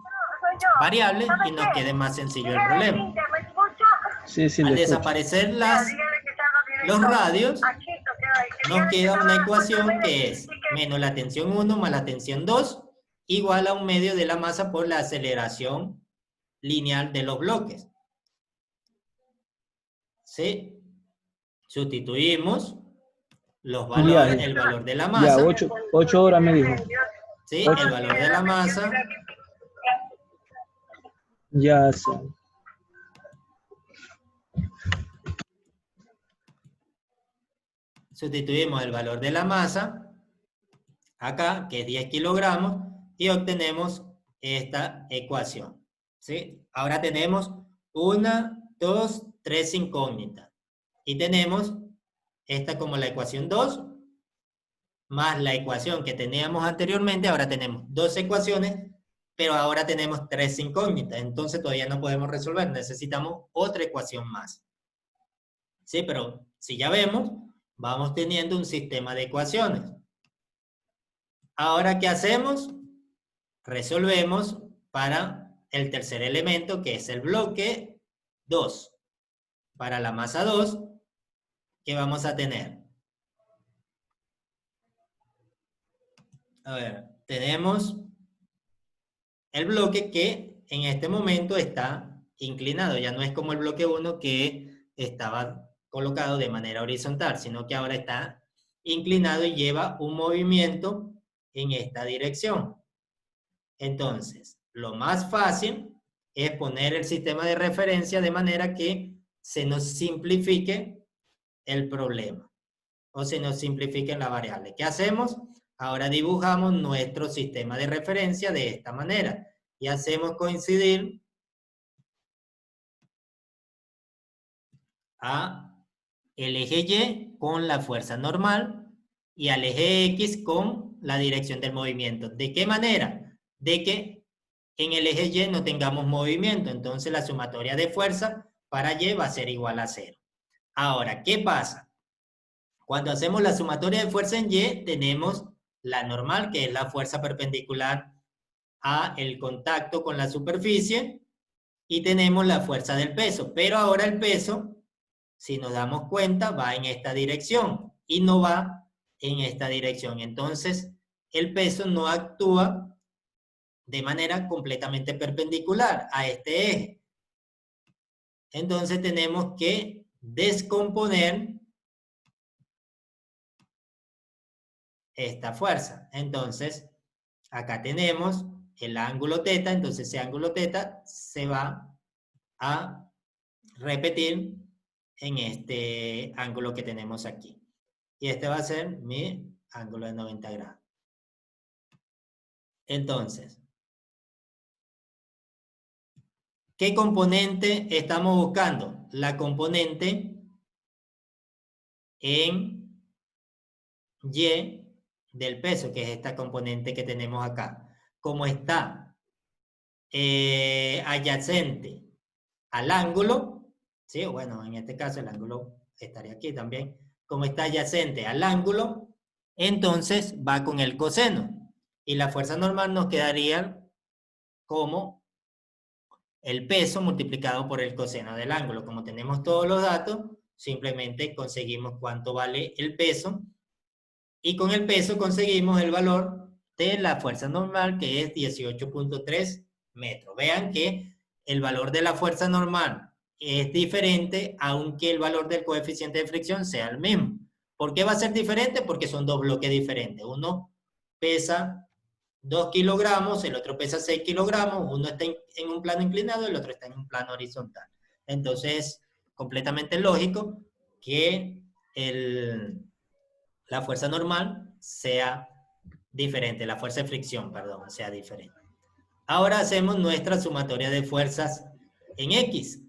variables y nos quede más sencillo el problema. Sí, Al desaparecer los radios, nos queda una ecuación que es menos la tensión 1 más la tensión 2 igual a 1/2 de la masa por la aceleración lineal de los bloques. ¿Sí? Sustituimos los valores, el valor de la masa. Ya, 8 horas me dijo. ¿Sí? El valor de la masa. Ya sé. Sustituimos el valor de la masa, acá, que es 10 kilogramos, y obtenemos esta ecuación. ¿Sí? Ahora tenemos 1, 2, 3 incógnitas. Y tenemos esta como la ecuación 2, más la ecuación que teníamos anteriormente. Ahora tenemos 2 ecuaciones, pero ahora tenemos 3 incógnitas. Entonces todavía no podemos resolver. Necesitamos otra ecuación más. Sí, pero si ya vemos, vamos teniendo un sistema de ecuaciones. Ahora, ¿qué hacemos? Resolvemos para el tercer elemento, que es el bloque 2. Para la masa 2, ¿qué vamos a tener? A ver, tenemos el bloque que en este momento está inclinado. Ya no es como el bloque 1 que estaba colocado de manera horizontal, sino que ahora está inclinado y lleva un movimiento en esta dirección. Entonces, lo más fácil es poner el sistema de referencia de manera que se nos simplifique el problema o se nos simplifiquen las variables. ¿Qué hacemos? Ahora dibujamos nuestro sistema de referencia de esta manera y hacemos coincidir a el eje Y con la fuerza normal y al eje X con la dirección del movimiento. ¿De qué manera? De que en el eje Y no tengamos movimiento, entonces la sumatoria de fuerza para Y va a ser igual a 0. Ahora, ¿qué pasa? Cuando hacemos la sumatoria de fuerza en Y, tenemos la normal, que es la fuerza perpendicular a el contacto con la superficie, y tenemos la fuerza del peso. Pero ahora el peso, si nos damos cuenta, va en esta dirección y no va en esta dirección. Entonces, el peso no actúa de manera completamente perpendicular a este eje. Entonces, tenemos que descomponer esta fuerza. Entonces, acá tenemos el ángulo teta, entonces ese ángulo teta se va a repetir en este ángulo que tenemos aquí. Y este va a ser mi ángulo de 90 grados. Entonces, ¿Qué componente estamos buscando? La componente en Y del peso, que es esta componente que tenemos acá. Como está adyacente al ángulo, ¿sí? Bueno, en este caso el ángulo estaría aquí también. Como está adyacente al ángulo, entonces va con el coseno. Y la fuerza normal nos quedaría como el peso multiplicado por el coseno del ángulo. Como tenemos todos los datos, simplemente conseguimos cuánto vale el peso. Y con el peso conseguimos el valor de la fuerza normal, que es 18.3 metros. Vean que el valor de la fuerza normal es diferente, aunque el valor del coeficiente de fricción sea el mismo. ¿Por qué va a ser diferente? Porque son dos bloques diferentes. Uno pesa 2 kilogramos, el otro pesa 6 kilogramos, uno está en un plano inclinado y el otro está en un plano horizontal. Entonces, completamente lógico que la fuerza normal sea diferente, la fuerza de fricción, perdón, sea diferente. Ahora hacemos nuestra sumatoria de fuerzas en X.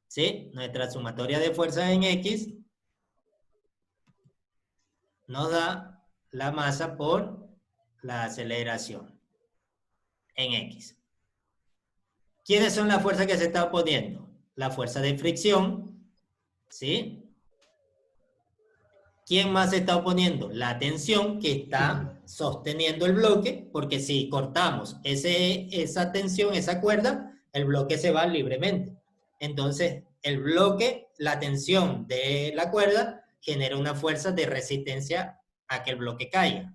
¿Sí? Nuestra sumatoria de fuerzas en X nos da la masa por la aceleración en X. ¿Quiénes son las fuerzas que se está oponiendo? La fuerza de fricción, ¿sí? ¿Quién más se está oponiendo? La tensión que está sosteniendo el bloque, porque si cortamos esa tensión, esa cuerda, el bloque se va libremente. Entonces, el bloque, la tensión de la cuerda, genera una fuerza de resistencia a que el bloque caiga.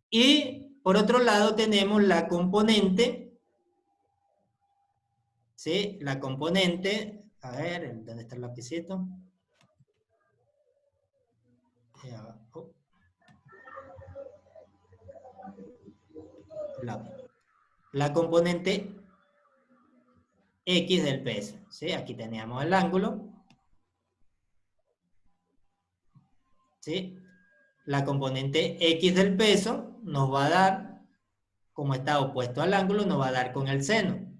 Y por otro lado tenemos la componente, ¿sí? La componente, a ver, ¿dónde está el lapicito? La componente X del peso, ¿sí? Aquí teníamos el ángulo, ¿sí? La componente X del peso nos va a dar, como está opuesto al ángulo, nos va a dar con el seno.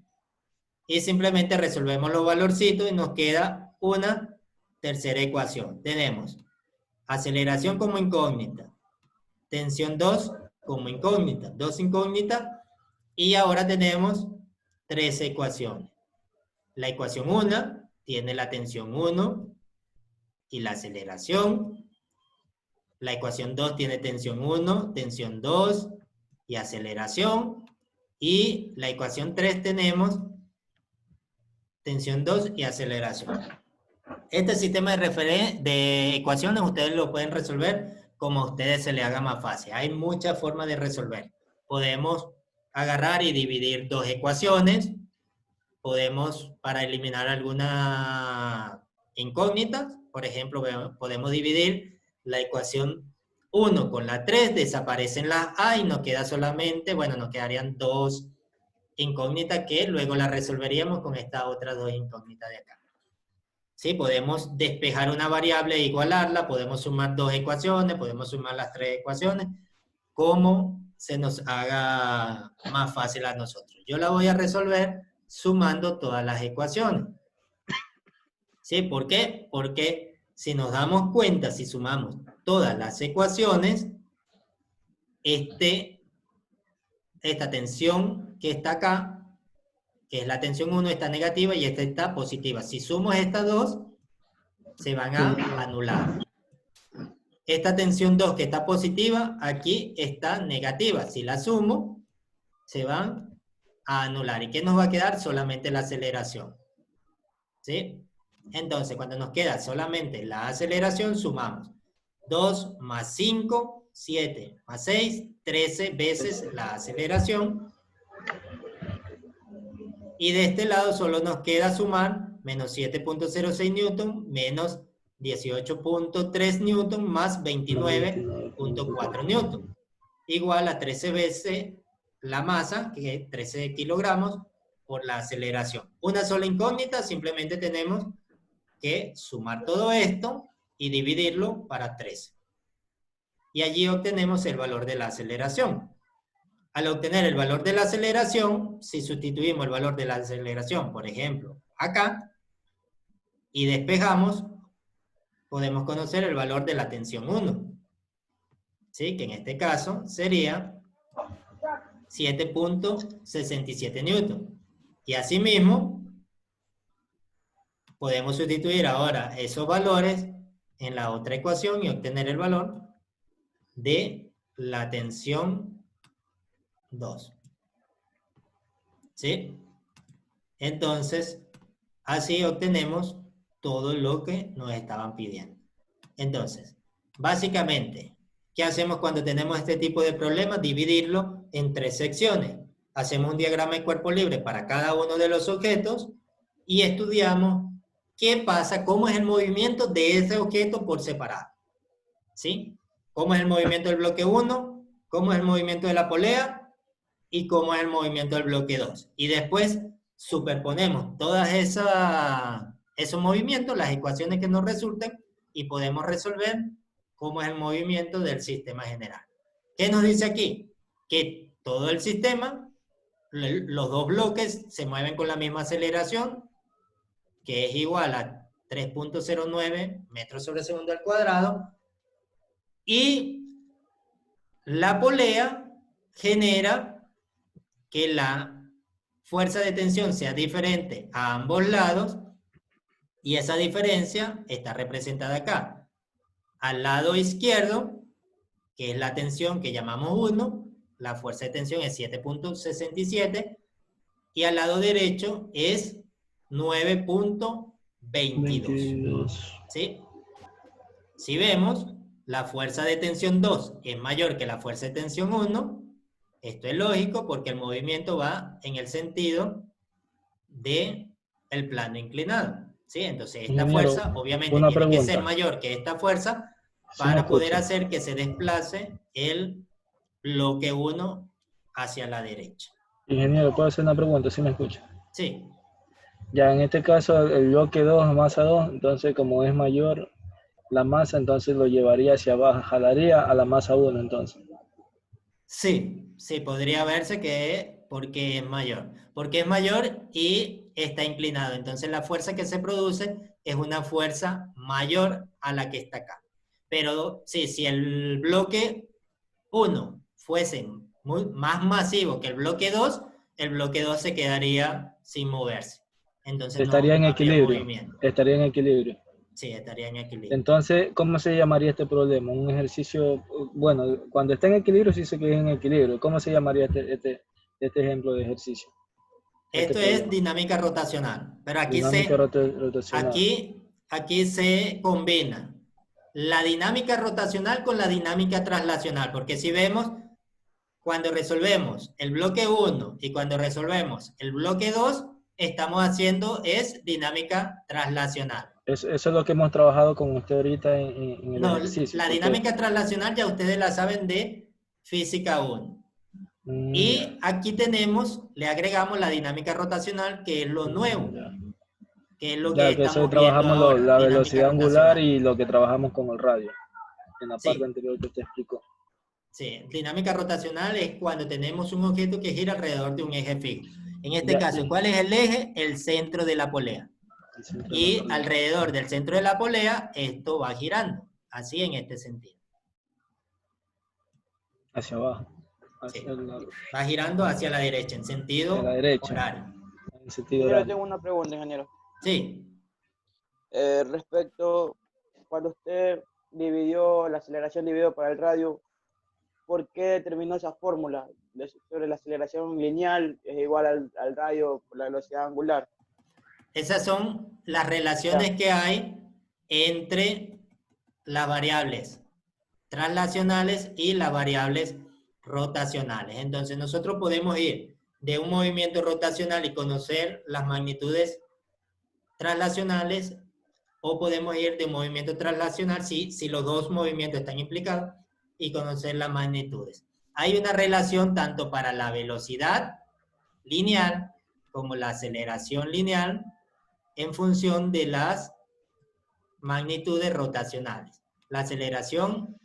Y simplemente resolvemos los valorcitos y nos queda una tercera ecuación. Tenemos aceleración como incógnita, tensión 2 como incógnita, 2 incógnitas, y ahora tenemos 3 ecuaciones. La ecuación 1 tiene la tensión 1 y la aceleración. La ecuación 2 tiene tensión 1, tensión 2 y aceleración. Y la ecuación 3 tenemos tensión 2 y aceleración. Este sistema de ecuaciones ustedes lo pueden resolver como a ustedes se les haga más fácil. Hay muchas formas de resolver. Podemos agarrar y dividir dos ecuaciones. Podemos, para eliminar alguna incógnita, por ejemplo, podemos dividir la ecuación 1 con la 3, desaparecen las A y nos queda solamente, bueno, nos quedarían dos incógnitas que luego las resolveríamos con estas otras dos incógnitas de acá. ¿Sí? Podemos despejar una variable e igualarla, podemos sumar dos ecuaciones, podemos sumar las tres ecuaciones, como se nos haga más fácil a nosotros. Yo la voy a resolver sumando todas las ecuaciones. ¿Sí? ¿Por qué? Porque si nos damos cuenta, si sumamos todas las ecuaciones, esta tensión que está acá, que es la tensión 1, está negativa y esta está positiva. Si sumo estas dos, se van a anular. Esta tensión 2 que está positiva, aquí está negativa. Si la sumo, se van a anular. ¿Y qué nos va a quedar? Solamente la aceleración. ¿Sí? Entonces, cuando nos queda solamente la aceleración, sumamos 2 más 5, 7 más 6, 13 veces la aceleración. Y de este lado solo nos queda sumar menos 7.06 newton menos 18.3 newton más 29.4 newton. Igual a 13 veces la masa, que es 13 kilogramos, por la aceleración. Una sola incógnita, simplemente tenemos que sumar todo esto y dividirlo para 13. Y allí obtenemos el valor de la aceleración. al obtener el valor de la aceleración, si sustituimos el valor de la aceleración, por ejemplo, acá, y despejamos, podemos conocer el valor de la tensión 1. ¿Sí? Que en este caso sería 7.67 newton. Y asimismo, podemos sustituir ahora esos valores en la otra ecuación y obtener el valor de la tensión 2. ¿Sí? Entonces, así obtenemos todo lo que nos estaban pidiendo. Entonces, básicamente, ¿qué hacemos cuando tenemos este tipo de problemas? Dividirlo en 3 secciones. Hacemos un diagrama de cuerpo libre para cada uno de los objetos y estudiamos qué pasa, cómo es el movimiento de ese objeto por separado. ¿Sí? Cómo es el movimiento del bloque 1, cómo es el movimiento de la polea y cómo es el movimiento del bloque 2. Y después superponemos todas esos movimientos, las ecuaciones que nos resulten, y podemos resolver cómo es el movimiento del sistema general. ¿Qué nos dice aquí? Que todo el sistema, los dos bloques se mueven con la misma aceleración, que es igual a 3.09 metros sobre segundo al cuadrado, y la polea genera que la fuerza de tensión sea diferente a ambos lados, y esa diferencia está representada acá. Al lado izquierdo, que es la tensión que llamamos 1, la fuerza de tensión es 7.67, y al lado derecho es 9.22. ¿Sí? Si vemos, la fuerza de tensión 2 es mayor que la fuerza de tensión 1, esto es lógico porque el movimiento va en el sentido del plano inclinado. ¿Sí? Entonces esta fuerza obviamente tiene que ser mayor que esta fuerza para poder hacer que se desplace el bloque 1 hacia la derecha. Ingeniero, ¿puedo hacer una pregunta? ¿Sí me escucha? Sí. Ya en este caso el bloque 2, masa 2, entonces como es mayor la masa, entonces lo llevaría hacia abajo, jalaría a la masa 1 entonces. Sí, sí, podría verse que porque es mayor. Porque es mayor y está inclinado. Entonces la fuerza que se produce es una fuerza mayor a la que está acá. Pero sí, si el bloque 1 fuese más masivo que el bloque 2 se quedaría sin moverse. Entonces estaría en equilibrio. Estaría en equilibrio. Sí, estaría en equilibrio. Entonces, ¿cómo se llamaría este problema? Un ejercicio, bueno, cuando está en equilibrio sí se queda en equilibrio. ¿Cómo se llamaría este ejemplo de ejercicio? Esto es dinámica rotacional, pero aquí rotacional. Aquí se combina la dinámica rotacional con la dinámica traslacional, porque si vemos, cuando resolvemos el bloque 1 y cuando resolvemos el bloque 2, estamos haciendo es dinámica traslacional. Eso es lo que hemos trabajado con usted ahorita en el ejercicio. La dinámica traslacional ya ustedes la saben de física 1. Y aquí tenemos, le agregamos la dinámica rotacional, que es lo nuevo. Que es lo que estamos trabajamos viendo ahora, la velocidad angular y lo que trabajamos con el radio. En la parte anterior que usted explicó. Sí, dinámica rotacional es cuando tenemos un objeto que gira alrededor de un eje fijo. En este caso, ¿cuál es el eje? El centro de la polea. Y alrededor del centro de la polea, esto va girando. Así en este sentido. Hacia abajo. Va girando hacia la derecha, en sentido horario. Yo tengo una pregunta, ingeniero. Sí. Respecto, cuando usted dividió la aceleración dividido para el radio, ¿por qué determinó esa fórmula sobre la aceleración lineal es igual al radio por la velocidad angular? Esas son las relaciones que hay entre las variables traslacionales y las variables rotacionales. Entonces nosotros podemos ir de un movimiento rotacional y conocer las magnitudes traslacionales, o podemos ir de un movimiento traslacional si los dos movimientos están implicados y conocer las magnitudes. Hay una relación tanto para la velocidad lineal como la aceleración lineal en función de las magnitudes rotacionales. La aceleración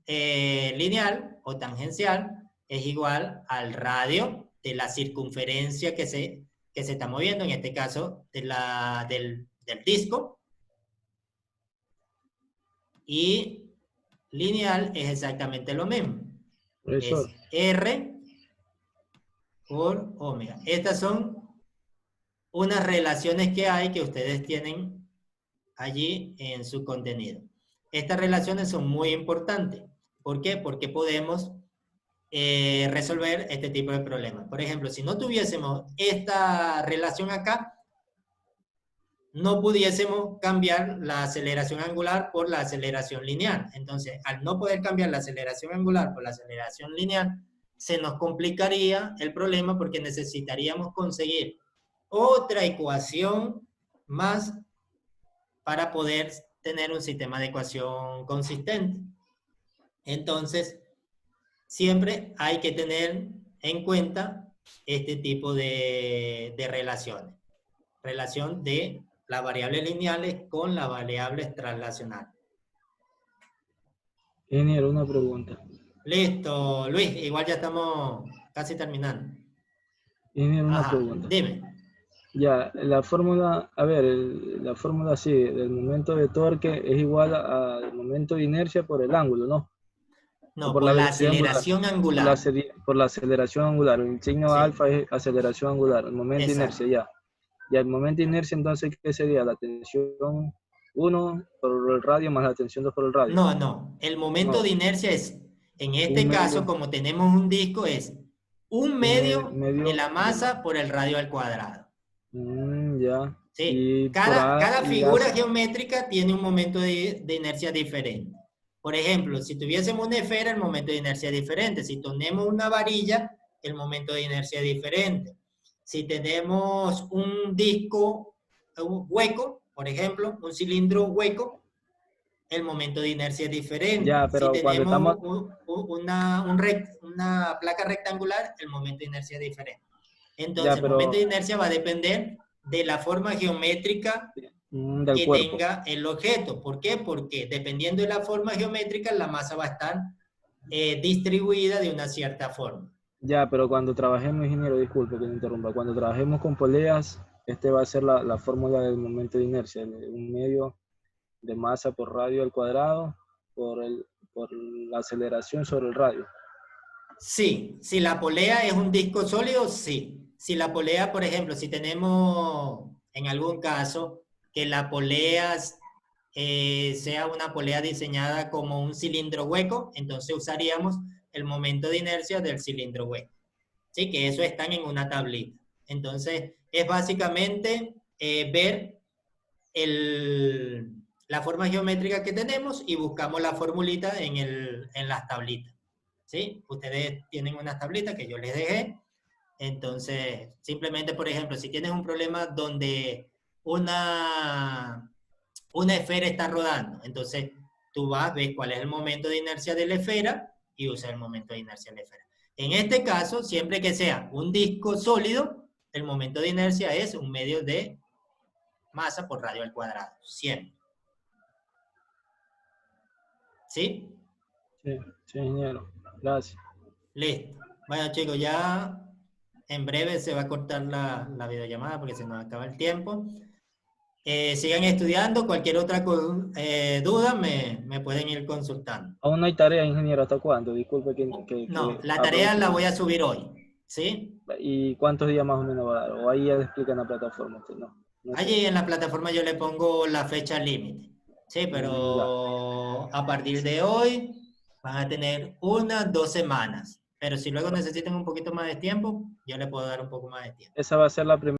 lineal o tangencial es igual al radio de la circunferencia que se está moviendo, en este caso del disco. Y lineal es exactamente lo mismo. Profesor, Es R por omega. Estas son unas relaciones que hay que ustedes tienen allí en su contenido. Estas relaciones son muy importantes. ¿Por qué? Porque podemos resolver este tipo de problemas. Por ejemplo, si no tuviésemos esta relación acá, no pudiésemos cambiar la aceleración angular por la aceleración lineal. Entonces, al no poder cambiar la aceleración angular por la aceleración lineal, se nos complicaría el problema porque necesitaríamos conseguir otra ecuación más para poder tener un sistema de ecuación consistente. Entonces, siempre hay que tener en cuenta este tipo de relaciones. Relación de las variables lineales con las variables translacionales. ingeniero, una pregunta. Listo, Luis, igual ya estamos casi terminando. Ingeniero, una Ajá, pregunta. dime. Ya, la fórmula, a ver, la fórmula sí, del momento de torque es igual al momento de inercia por el ángulo, ¿no? No, Por por la la velocidad angular. aceleración angular. Por la aceleración angular. El signo Sí. alfa es aceleración angular. El momento de Exacto. inercia, ya. Y el momento de inercia, entonces, ¿qué sería? La tensión 1 por el radio más la tensión 2 por el radio. No, no. El momento No, de inercia es, en este un caso, medio, como tenemos un disco, es un medio de medio la de masa por el radio al cuadrado. ya. ¿Sí? Y por Cada y figura geométrica tiene un momento de inercia diferente. Por ejemplo, si tuviésemos una esfera, el momento de inercia es diferente. Si tenemos una varilla, el momento de inercia es diferente. Si tenemos un disco un hueco, por ejemplo, un cilindro hueco, el momento de inercia es diferente. ya, Si pero cuando estamos, tenemos una placa rectangular, el momento de inercia es diferente. Entonces, ya, el momento pero de inercia va a depender de la forma geométrica del que cuerpo. tenga el objeto. ¿Por qué? Porque dependiendo de la forma geométrica, la masa va a estar distribuida de una cierta forma. Ya, pero cuando trabajemos, ingeniero, disculpe que me interrumpa, cuando trabajemos con poleas, va a ser la fórmula del momento de inercia, un medio de masa por radio al cuadrado por la aceleración sobre el radio. Sí, si la polea es un disco sólido, sí. Si la polea, por ejemplo, si tenemos en algún caso que la polea sea una polea diseñada como un cilindro hueco, entonces usaríamos el momento de inercia del cilindro hueco. Sí, que eso están en una tablita. Entonces, es básicamente ver la forma geométrica que tenemos y buscamos la formulita en las tablitas. ¿Sí? Ustedes tienen unas tablitas que yo les dejé. Entonces, simplemente, por ejemplo, si tienes un problema donde una esfera está rodando, entonces tú ves cuál es el momento de inercia de la esfera y usas el momento de inercia de la esfera. En este caso, siempre que sea un disco sólido, el momento de inercia es un medio de masa por radio al cuadrado, siempre. ¿Sí? Sí, ingeniero. Gracias. Listo. Bueno, chicos, ya en breve se va a cortar la videollamada porque se nos acaba el tiempo. Sigan estudiando. Cualquier otra duda me pueden ir consultando. Aún no hay tarea, ingeniero, ¿hasta cuándo? Disculpe No, la tarea la voy a subir hoy. ¿Sí? ¿Y cuántos días más o menos va a dar? O ahí ya le explica en la plataforma usted, ¿no? Allí en la plataforma yo le pongo la fecha límite. Sí, pero a partir de hoy van a tener 2 semanas. Pero si luego necesitan un poquito más de tiempo, yo le puedo dar un poco más de tiempo. Esa va a ser la primera.